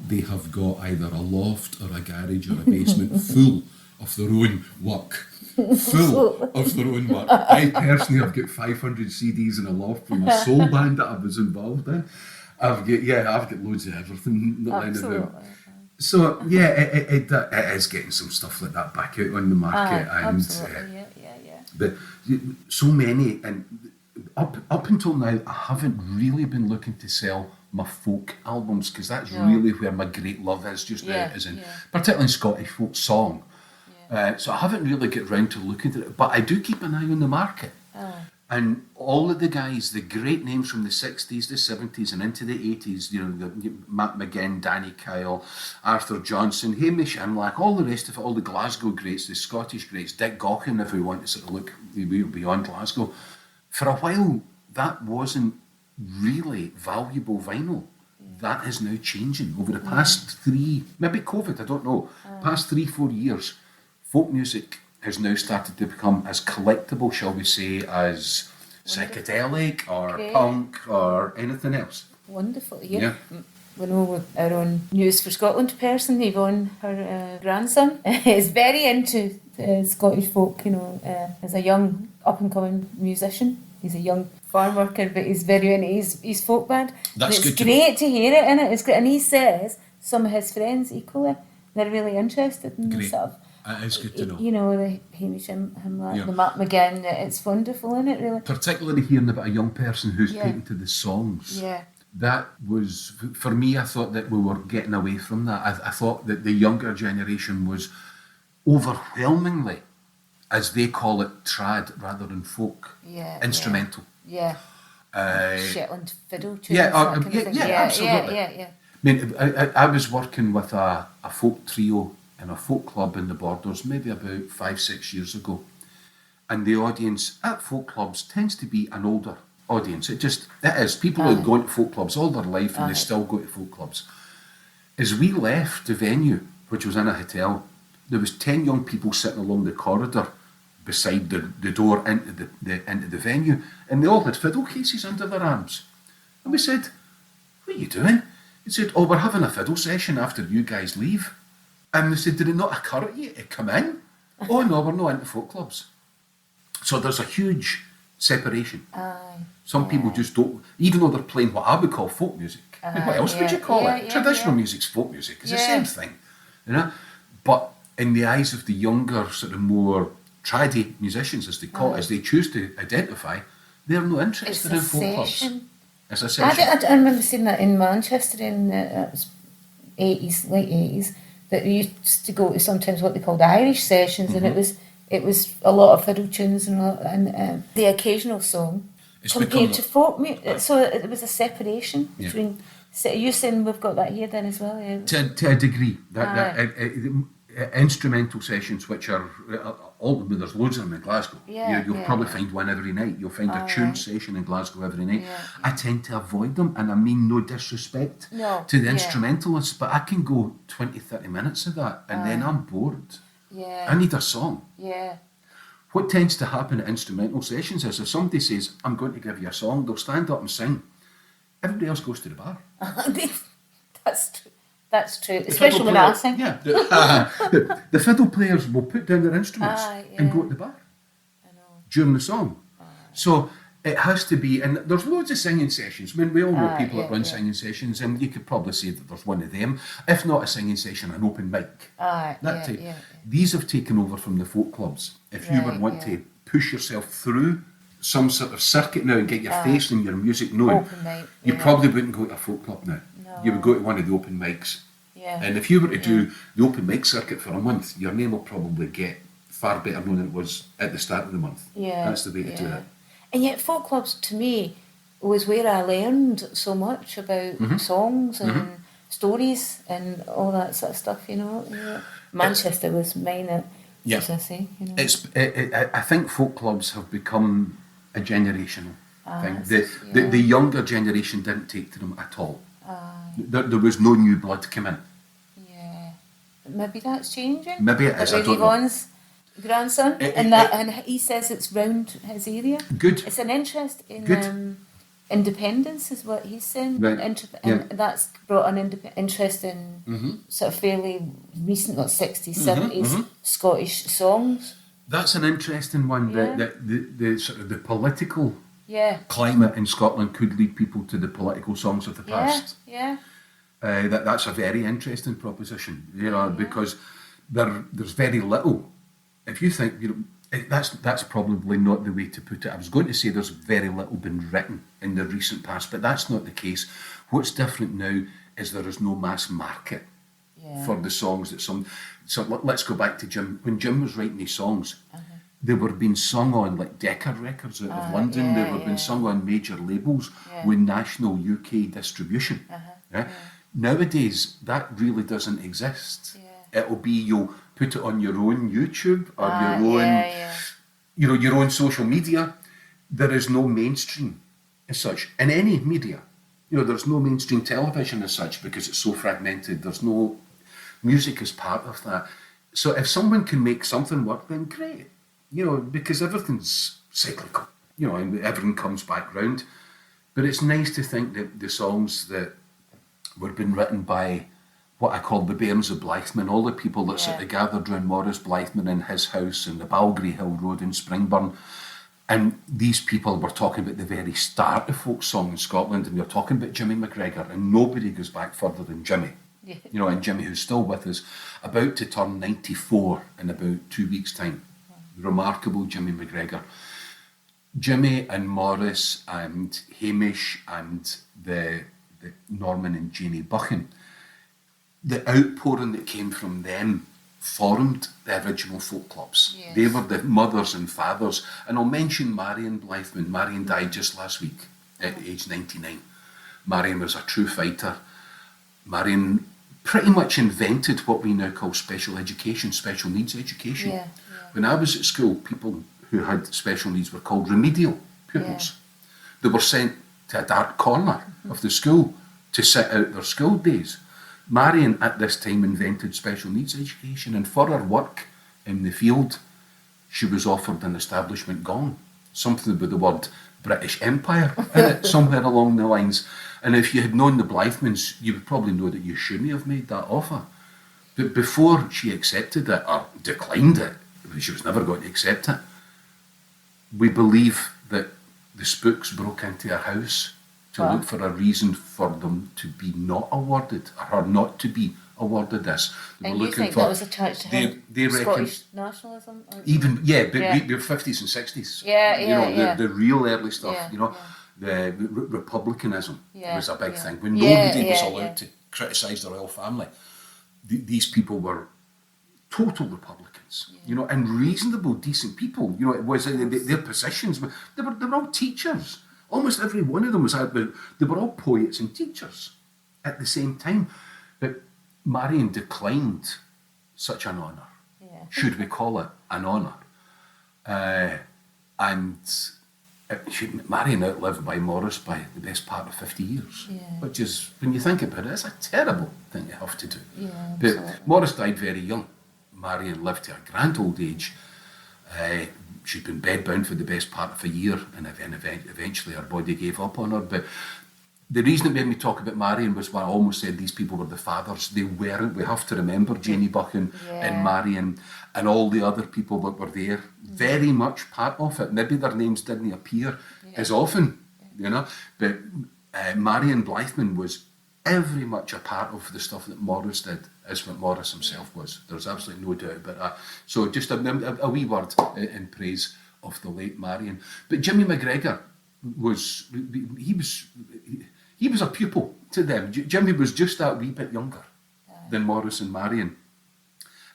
Speaker 5: they have got either a loft or a garage or a basement full of their own work. Full of their own work. I personally have got 500 CDs in a loft from a soul band that I was involved in. I've got loads of everything.
Speaker 3: Absolutely.
Speaker 5: So it is getting some stuff like that back out on the market, and
Speaker 3: absolutely. Yeah.
Speaker 5: but so many, and up until now, I haven't really been looking to sell my folk albums, because that's really where my great love is just now, particularly in Scottish folk song. So I haven't really got round to looking at it, but I do keep an eye on the market. And all of the guys, the great names from the 60s, the 70s and into the 80s, Matt McGinn, Danny Kyle, Arthur Johnson, Hamish Imlach, all the rest of it, all the Glasgow greats, the Scottish greats, Dick Gaughan, if we want to sort of look beyond Glasgow. For a while, that wasn't really valuable vinyl. That is now changing over the past maybe COVID, I don't know, past 3-4 years. Folk music has now started to become as collectible, shall we say, as psychedelic or punk or anything else.
Speaker 3: Wonderful, yeah. We know our own News for Scotland person, Yvonne, her grandson, is very into Scottish folk, as a young up-and-coming musician. He's a young farm worker, but he's very into his folk band.
Speaker 5: That's good.
Speaker 3: It's great to hear it, isn't it? It's great. And he says some of his friends equally, they're really interested in this stuff.
Speaker 5: It's good to know.
Speaker 3: You know, the Hamish Himlat,
Speaker 5: Yeah.
Speaker 3: the Matt McGinn, it's wonderful, isn't it, really?
Speaker 5: Particularly hearing about a young person who's
Speaker 3: Yeah.
Speaker 5: taken to the songs.
Speaker 3: Yeah.
Speaker 5: That was, for me, I thought that we were getting away from that. I thought that the younger generation was overwhelmingly, as they call it, trad rather than folk,
Speaker 3: Yeah.
Speaker 5: instrumental.
Speaker 3: Yeah. Shetland fiddle tunes.
Speaker 5: Yeah,
Speaker 3: that kind of thing.
Speaker 5: absolutely.
Speaker 3: Yeah.
Speaker 5: I mean, I was working with a folk trio in a folk club in the Borders maybe about 5-6 years ago. And the audience at folk clubs tends to be an older audience. It is. People who have gone to folk clubs all their life and they still go to folk clubs. As we left the venue, which was in a hotel, there was 10 young people sitting along the corridor beside the door into the venue, and they all had fiddle cases under their arms. And we said, "What are you doing?" He said, "Oh, we're having a fiddle session after you guys leave." And they said, "Did it not occur to you to come in?" "Oh no, we're not into folk clubs." So there's a huge separation. Some people just don't, even though they're playing what I would call folk music. What else would you call it? Traditional music's folk music. It's the same thing, you know. But in the eyes of the younger, sort of more traddy musicians, as they call it, as they choose to identify, they're not interested in folk clubs. It's a session.
Speaker 3: I remember seeing that in Manchester in the late 80s, that they used to go to sometimes what they called Irish sessions, and it was a lot of fiddle tunes and the occasional song compared to folk music. So it was a separation between. So you're saying we've got that here then as well? Yeah.
Speaker 5: To a degree, instrumental sessions, which are there's loads of them in Glasgow. You'll probably find one every night. You'll find a tune session in Glasgow every night. I tend to avoid them, and I mean no disrespect to the instrumentalists, but I can go 20-30 minutes of that and then I'm bored. I need a song. What tends to happen at instrumental sessions is if somebody says, "I'm going to give you a song," they'll stand up and sing. Everybody else goes to the bar.
Speaker 3: That's true. That's true, especially when I sing.
Speaker 5: Yeah, the fiddle players will put down their instruments and go to the bar during the song. So it has to be, and there's loads of singing sessions. I mean, we all know people that run singing sessions, and you could probably say that there's one of them. If not a singing session, an open mic. That type. These have taken over from the folk clubs. If you would want to push yourself through some sort of circuit now and get your face and your music known, you probably wouldn't go to a folk club now. You would go to one of the open mics. And if you were to do the open mic circuit for a month, your name will probably get far better known than it was at the start of the month. That's the way to do it.
Speaker 3: And yet folk clubs, to me, was where I learned so much about songs and stories and all that sort of stuff, you know. Manchester was mine, as I say. You know.
Speaker 5: I think folk clubs have become a generational thing. The younger generation didn't take to them at all. There was no new blood come in.
Speaker 3: Maybe that's changing.
Speaker 5: Maybe it is. I don't know.
Speaker 3: Yvonne's grandson, and he says it's round his area.
Speaker 5: Good.
Speaker 3: It's an interest in independence, is what he's saying.
Speaker 5: Right.
Speaker 3: And that's brought an interest in sort of fairly recent, 60s, 70s Scottish songs.
Speaker 5: That's an interesting one. The sort of the political climate in Scotland could lead people to the political songs of the past. That's a very interesting proposition, you know, because there's very little. If you think, you know, that's probably not the way to put it. I was going to say there's very little been written in the recent past, but that's not the case. What's different now is there is no mass market for the songs that some. So let's go back to Jim. When Jim was writing these songs, they were being sung on like Decca Records out of London. They were being sung on major labels with national UK distribution. Nowadays, that really doesn't exist. It'll be you'll put it on your own YouTube or your own, you know, your own social media. There is no mainstream as such in any media. You know, there's no mainstream television as such because it's so fragmented. There's no music as part of that. So if someone can make something work, then great. You know, because everything's cyclical. You know, and everything comes back round. But it's nice to think that the songs that were being written by what I call the Bairns of Blythman, all the people that sort of gathered around Maurice Blythman in his house in the Balgrey Hill Road in Springburn. And these people were talking about the very start of folk song in Scotland, and we were talking about Jimmy McGregor, and nobody goes back further than Jimmy.
Speaker 3: Yeah.
Speaker 5: You know, and Jimmy, who's still with us, about to turn 94 in about 2 weeks' time. Remarkable Jimmy McGregor. Jimmy and Morris and Hamish and the Norman and Jeannie Buchan, the outpouring that came from them formed the original folk clubs.
Speaker 3: Yes.
Speaker 5: They were the mothers and fathers. And I'll mention Marion Blythman. Marion died just last week at age 99. Marion was a true fighter. Marion pretty much invented what we now call special education, special needs education.
Speaker 3: Yeah.
Speaker 5: When I was at school, people who had special needs were called remedial pupils. They were sent to a dark corner of the school to sit out their school days. Marion at this time invented special needs education, and for her work in the field, she was offered an establishment gong, something with the word British Empire in it, somewhere along the lines. And if you had known the Blythmans, you would probably know that you shouldn't have made that offer. But before she accepted it, or declined it, she was never going to accept it, we believe that the spooks broke into her house to look for a reason for them to be not awarded, or her not to be awarded this. They
Speaker 3: And
Speaker 5: were
Speaker 3: you think that was attached to her
Speaker 5: they reckon,
Speaker 3: Scottish nationalism? Or
Speaker 5: even, yeah, but
Speaker 3: Yeah.
Speaker 5: we're 50s and 60s.
Speaker 3: Yeah,
Speaker 5: You know,
Speaker 3: yeah.
Speaker 5: the real early stuff,
Speaker 3: Yeah,
Speaker 5: you know, the republicanism
Speaker 3: Yeah,
Speaker 5: was a big
Speaker 3: yeah.
Speaker 5: thing. When
Speaker 3: Yeah,
Speaker 5: nobody was
Speaker 3: yeah,
Speaker 5: allowed
Speaker 3: yeah.
Speaker 5: to criticise the royal family, these people were total Republicans, you know, and reasonable, decent people. You know, it was their positions. They were all teachers. Almost every one of them was out. They were all poets and teachers at the same time. But Marion declined such an honour.
Speaker 3: Yeah.
Speaker 5: Should we call it an honour? Marion outlived by Morris by the best part of 50 years,
Speaker 3: Yeah.
Speaker 5: which is, when you think about it, it's a terrible thing to have to do.
Speaker 3: Yeah,
Speaker 5: But
Speaker 3: absolutely.
Speaker 5: Morris died very young. Marion lived to a grand old age. She'd been bedbound for the best part of a year, and then eventually her body gave up on her. But the reason it made me talk about Marion was when I almost said these people were the fathers. They weren't. We have to remember Janie Buchan and Marion and all the other people that were there, very much part of it. Maybe their names didn't appear as often, you know. But Marion Blythman was every much a part of the stuff that Morris did, as what Morris himself was. There's absolutely no doubt about that. So just a wee word in praise of the late Marion. But Jimmy McGregor was a pupil to them. Jimmy was just that wee bit younger than Morris and Marion.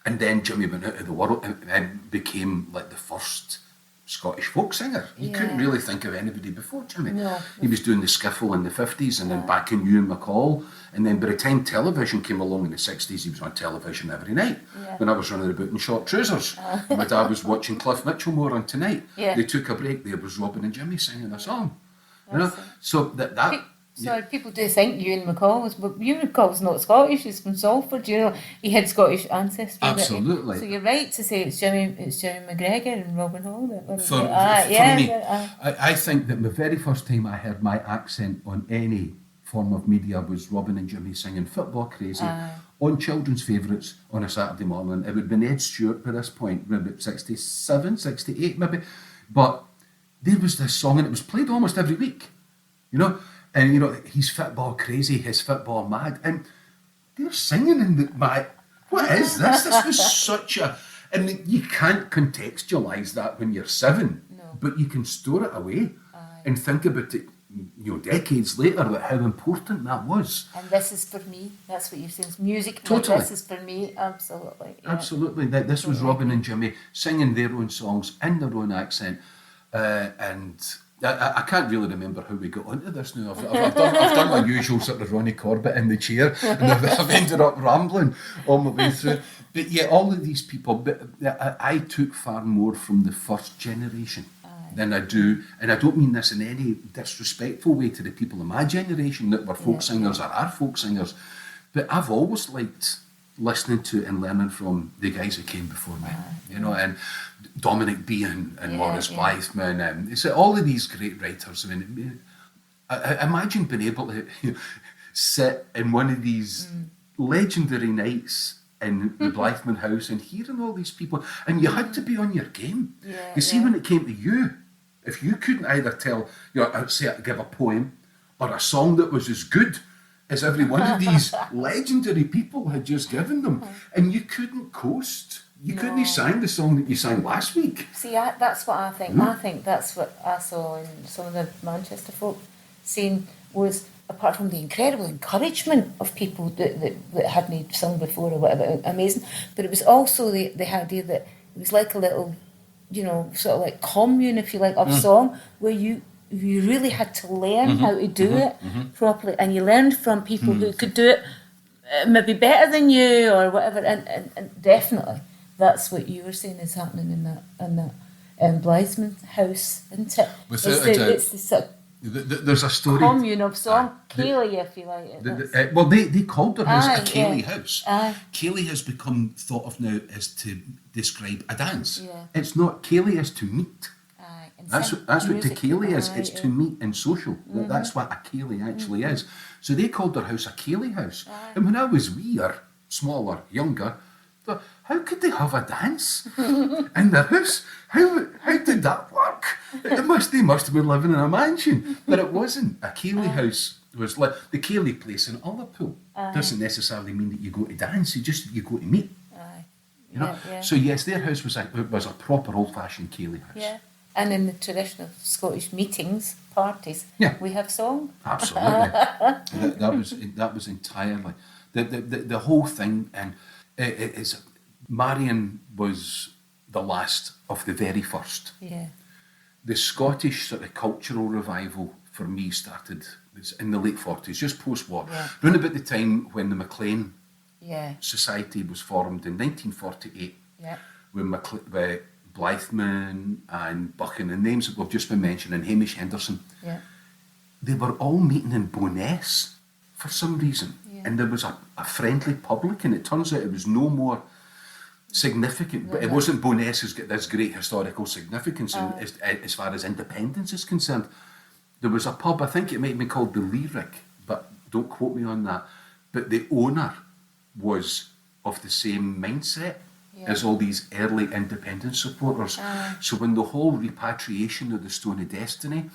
Speaker 5: And then Jimmy went out of the world and became like the first Scottish folk singer. You couldn't really think of anybody before Jimmy.
Speaker 3: No.
Speaker 5: He was doing the skiffle in the 50s and then back in Ewan McCall. And then by the time television came along in the 60s, he was on television every night.
Speaker 3: Yeah.
Speaker 5: When I was running about in short trousers. And my dad was watching Cliff Mitchellmore on Tonight.
Speaker 3: Yeah.
Speaker 5: They took a break. There was Robin and Jimmy singing a song. You know?
Speaker 3: Awesome.
Speaker 5: So that
Speaker 3: Sorry, people do think Ewan McCall was, but Ewan McCall's not Scottish. He's from Salford. You know, he had Scottish ancestry. didn't he?
Speaker 5: Absolutely.
Speaker 3: So you're right to say it's Jimmy McGregor and Robin Hall.
Speaker 5: For me, I think that the very first time I heard my accent on any form of media was Robin and Jimmy singing Football Crazy on Children's Favourites on a Saturday morning. It would have been Ed Stewart by this point, about 67, 68 maybe. But there was this song and it was played almost every week, you know. And, you know, he's football crazy, he's football mad. And they're singing in what is this? This was such a... And you can't contextualise that when you're 7.
Speaker 3: No.
Speaker 5: But you can store it away and think about it, you know, decades later, about how important that was.
Speaker 3: And this is for me. That's what you're saying. Music.
Speaker 5: Totally.
Speaker 3: This is for me. Absolutely. Yeah.
Speaker 5: Absolutely. This was Robin and Jimmy singing their own songs in their own accent. And... I can't really remember how we got onto this now. I've done my usual sort of Ronnie Corbett in the chair, and I've ended up rambling all my way through. But yeah, all of these people, but I took far more from the first generation than I do, and I don't mean this in any disrespectful way to the people of my generation that were folk singers or are folk singers, but I've always liked listening to and learning from the guys who came before me, you know, and Dominic Behan and Morris Blythman, and all of these great writers. I mean, I imagine being able to sit in one of these legendary nights in the Blythman house and hearing all these people, and you had to be on your game. You see, when it came to you, if you couldn't either tell, you know, say, give a poem or a song that was as good as every one of these legendary people had just given them. And you couldn't coast. You couldn't sing the song that you sang last week.
Speaker 3: See, that's what I think. I think that's what I saw in some of the Manchester folk scene was, apart from the incredible encouragement of people that hadn't sung before or whatever, amazing, but it was also the idea that it was like a little, sort of like commune, if you like, of song, where you really had to learn how to do it properly, and you learned from people who could do it maybe better than you or whatever, and definitely that's what you were saying is happening in that Blythesman house, isn't it? It's the sort of
Speaker 5: there's a story.
Speaker 3: Commune of song, Cayley, if you like it.
Speaker 5: Well, they called their house a Cayley
Speaker 3: yeah.
Speaker 5: house.
Speaker 3: Aye.
Speaker 5: Cayley has become thought of now as to describe a dance.
Speaker 3: Yeah.
Speaker 5: It's not. Cayley is to meet.
Speaker 3: Aye. And
Speaker 5: That's what
Speaker 3: music,
Speaker 5: Cayley is.
Speaker 3: aye,
Speaker 5: It's to meet and social. That's what a Cayley actually is. So they called their house a Cayley house.
Speaker 3: Aye.
Speaker 5: And when I was weer, smaller, younger, I thought, how could they have a dance in their house? How did that work? They must have been living in a mansion, but it wasn't. A Cayley house was like the Cayley place in Ullapool. Doesn't necessarily mean that you go to dance. You go to meet.
Speaker 3: Aye.
Speaker 5: You know.
Speaker 3: Yeah.
Speaker 5: So yes, their house was a proper old-fashioned Cayley house.
Speaker 3: Yeah. And in the traditional Scottish meetings, parties, we have song.
Speaker 5: Absolutely. that was entirely the whole thing, and it's Marion was the last of the very first.
Speaker 3: Yeah.
Speaker 5: The Scottish sort of cultural revival for me started in the late 40s, just post-war.
Speaker 3: Yeah.
Speaker 5: Round about the time when the Maclean
Speaker 3: Yeah.
Speaker 5: Society was formed in 1948,
Speaker 3: Yeah.
Speaker 5: when Blythman and Buchan, and names that we've just been mentioning, Hamish Henderson,
Speaker 3: Yeah.
Speaker 5: they were all meeting in Bo'ness for some reason.
Speaker 3: Yeah.
Speaker 5: And there was a friendly public, and it turns out it was no more significant, but it wasn't Bo'ness who's got this great historical significance as far as independence is concerned. There was a pub, I think it might have been called the Lyric, but don't quote me on that, but the owner was of the same mindset as all these early independence supporters. So when the whole repatriation of the Stone of Destiny,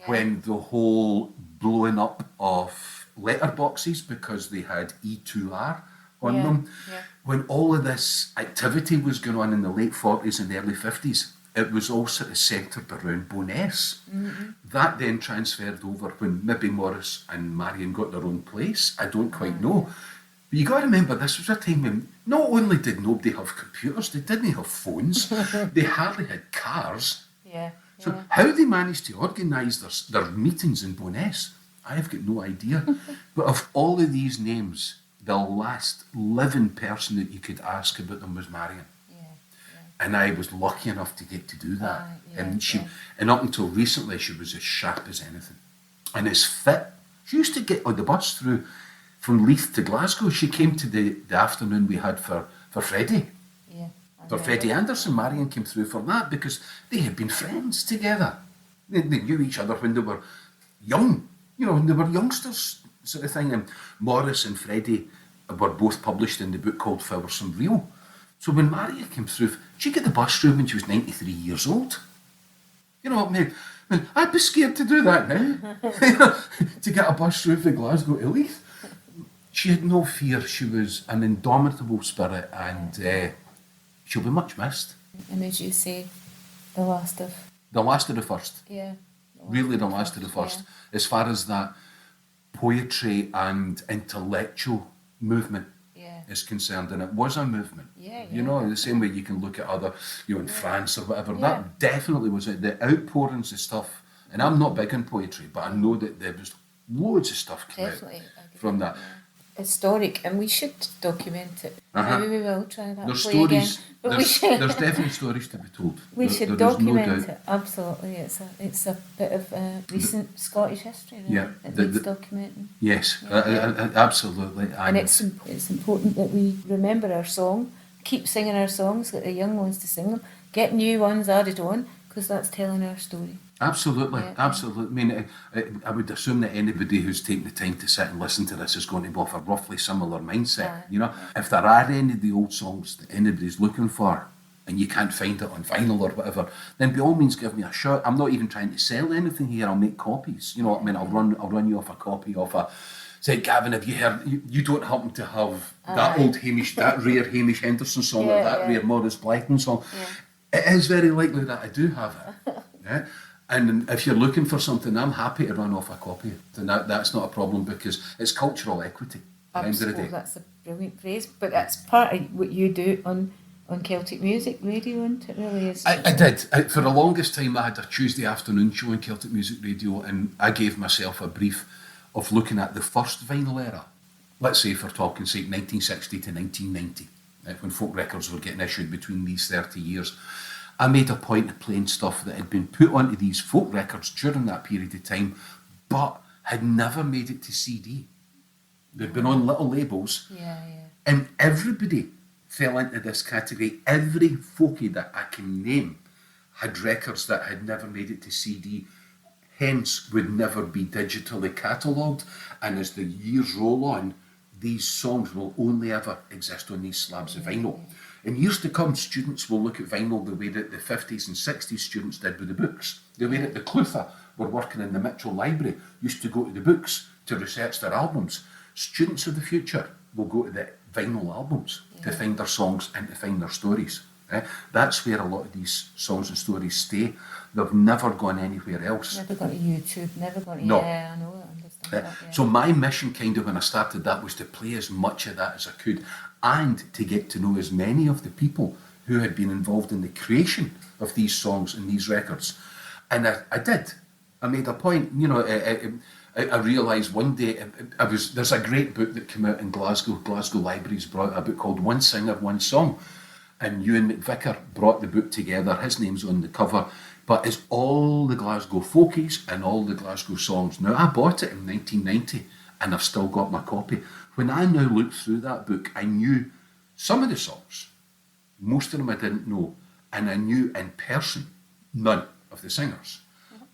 Speaker 5: when the whole blowing up of letterboxes because they had E2R on them, when all of this activity was going on in the late 40s and early 50s, it was all sort of centred around Bo'ness. That then transferred over when maybe Morris and Marion got their own place. I don't quite know. But you got to remember, this was a time when not only did nobody have computers, they didn't have phones, they hardly had cars.
Speaker 3: Yeah.
Speaker 5: So how they managed to organise their meetings in Bo'ness, I've got no idea. But of all of these names, the last living person that you could ask about them was Marion. And I was lucky enough to get to do that. And up until recently, she was as sharp as anything. And as fit. She used to get on the bus through from Leith to Glasgow. She came to the afternoon we had for Freddie. For Freddie Anderson, Marion came through for that because they had been friends together. They knew each other when they were young, when they were youngsters, sort of thing. And Morris and Freddie were both published in the book called Flowers and Real. So when Marion came through, she got the bus through when she was 93 years old. You know what I mean? I'd be scared to do that now, to get a bus through from Glasgow to Leith. She had no fear. She was an indomitable spirit, and she'll be much missed.
Speaker 3: And as you say, the last of
Speaker 5: the first.
Speaker 3: Yeah.
Speaker 5: Really the last of the first. As far as that poetry and intellectual movement is concerned, and it was a movement. The same way you can look at other, in France or whatever, that definitely was it. The outpourings of stuff, and I'm not big on poetry, but I know that there was loads of stuff came out from that.
Speaker 3: Historic, and we should document it. Maybe we will try that.
Speaker 5: There's
Speaker 3: play
Speaker 5: stories.
Speaker 3: Again. But
Speaker 5: There's definitely stories to be told.
Speaker 3: We should document it. Absolutely, it's a bit of recent Scottish history. Really. It needs documenting.
Speaker 5: Yes, absolutely.
Speaker 3: And it's important that we remember our song, keep singing our songs, get the young ones to sing them, get new ones added on, because that's telling our story.
Speaker 5: Absolutely, absolutely. I mean, I would assume that anybody who's taken the time to sit and listen to this is going to be of a roughly similar mindset. If there are any of the old songs that anybody's looking for and you can't find it on vinyl or whatever, then by all means give me a shout. I'm not even trying to sell anything here. I'll make copies. I'll run you off a copy of a Say, Gavin, have you heard? You don't happen to have that old Hamish, that rare Hamish Henderson song, or that rare Maurice Blyton song? Yeah. It is very likely that I do have it. Yeah. And if you're looking for something, I'm happy to run off a copy. And that's not a problem, because it's cultural equity at the end of the day.
Speaker 3: That's a brilliant phrase. But that's part of what you do on Celtic Music Radio, isn't it? Really is.
Speaker 5: I did. For the longest time, I had a Tuesday afternoon show on Celtic Music Radio, and I gave myself a brief of looking at the first vinyl era. Let's say, if we're talking, say, 1960 to 1990, when folk records were getting issued between these 30 years. I made a point of playing stuff that had been put onto these folk records during that period of time, but had never made it to CD. They'd been on little labels, and everybody fell into this category. Every folkie that I can name had records that had never made it to CD, hence would never be digitally catalogued. And as the years roll on, these songs will only ever exist on these slabs of vinyl. In years to come, students will look at vinyl the way that the 50s and 60s students did with the books. The way that the Clutha were working in the Mitchell Library used to go to the books to research their albums. Students of the future will go to the vinyl albums to find their songs and to find their stories. That's where a lot of these songs and stories stay. They've never gone anywhere else.
Speaker 3: Never gone to YouTube, never gone to...
Speaker 5: No.
Speaker 3: Yeah, I know that.
Speaker 5: So my mission kind of when I started that was to play as much of that as I could, and to get to know as many of the people who had been involved in the creation of these songs and these records. And I did. I made a point, you know, I realised one day, there's a great book that came out in Glasgow. Glasgow Libraries brought a book called One Singer, One Song. And Ewan McVicker brought the book together. His name's on the cover. But it's all the Glasgow folkies and all the Glasgow songs. Now, I bought it in 1990 and I've still got my copy. When I now look through that book, I knew some of the songs. Most of them I didn't know. And I knew in person none of the singers.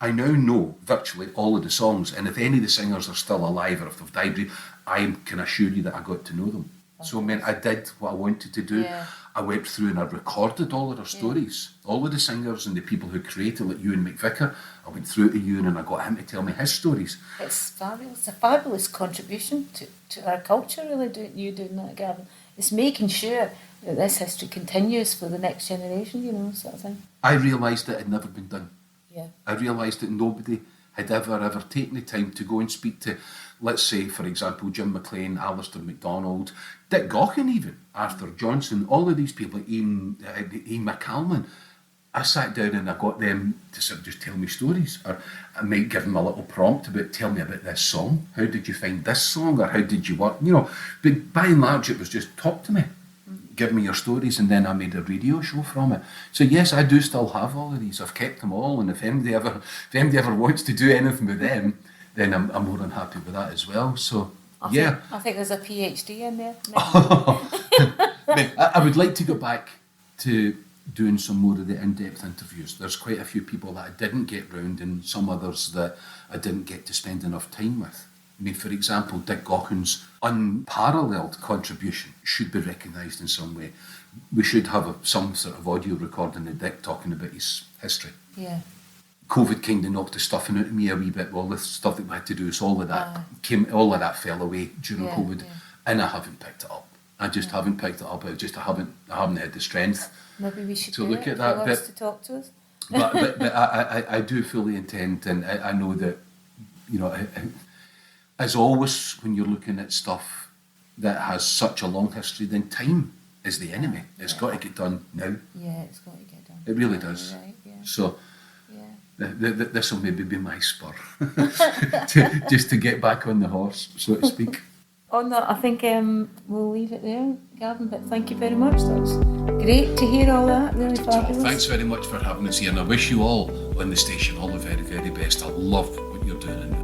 Speaker 5: I now know virtually all of the songs. And if any of the singers are still alive or if they've died, I can assure you that I got to know them. So, I mean, I did what I wanted to do. Yeah. I went through and I recorded all of their stories. All of the singers and the people who created, like Ewan McVicker, I went through to Ewan and I got him to tell me his stories.
Speaker 3: It's fabulous. It's a fabulous contribution to our culture, really, doing that, Gavin. It's making sure that this history continues for the next generation, you know, sort of thing.
Speaker 5: I realised it had never been done.
Speaker 3: Yeah.
Speaker 5: I realised that nobody had ever taken the time to go and speak to, let's say, for example, Jim McLean, Alistair MacDonald, Dick Gaughan even, Arthur Johnson, all of these people, Ian McCalman. I sat down and I got them to sort of just tell me stories, or I might give them a little prompt about, tell me about this song, how did you find this song, or how did you work, you know. But by and large it was just talk to me, give me your stories, and then I made a radio show from it. So yes, I do still have all of these. I've kept them all, and if anybody ever wants to do anything with them, then I'm more than happy with that as well. So
Speaker 3: I think there's a PhD in there.
Speaker 5: I would like to go back to doing some more of the in-depth interviews. There's quite a few people that I didn't get round, and some others that I didn't get to spend enough time with. I mean, for example, Dick Gaughan's unparalleled contribution should be recognised in some way. We should have some sort of audio recording of Dick talking about his history.
Speaker 3: Yeah.
Speaker 5: COVID kind of knocked the stuffing out of me a wee bit. All the stuff that we had to do, so all of that fell away during COVID, and I haven't picked it up. I just haven't picked it up. I haven't had the strength.
Speaker 3: Maybe we should
Speaker 5: to look at that bit.
Speaker 3: To talk to us.
Speaker 5: but I do fully intend, and I know that, you know, as always, when you're looking at stuff that has such a long history, then time is the enemy. It's got to get done now.
Speaker 3: Yeah, it's got to get done.
Speaker 5: It really does.
Speaker 3: Right, yeah.
Speaker 5: So this will maybe be my spur just to get back on the horse, so to speak.
Speaker 3: On that, I think we'll leave it there, Gavin, but thank you very much. That was great to hear all that, really fabulous.
Speaker 5: Thanks very much for having us here, and I wish you all on the station all the very, very best. I love what you're doing.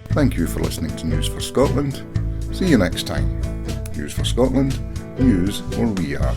Speaker 4: Thank you for listening to News for Scotland. See you next time. News for Scotland, news where we are.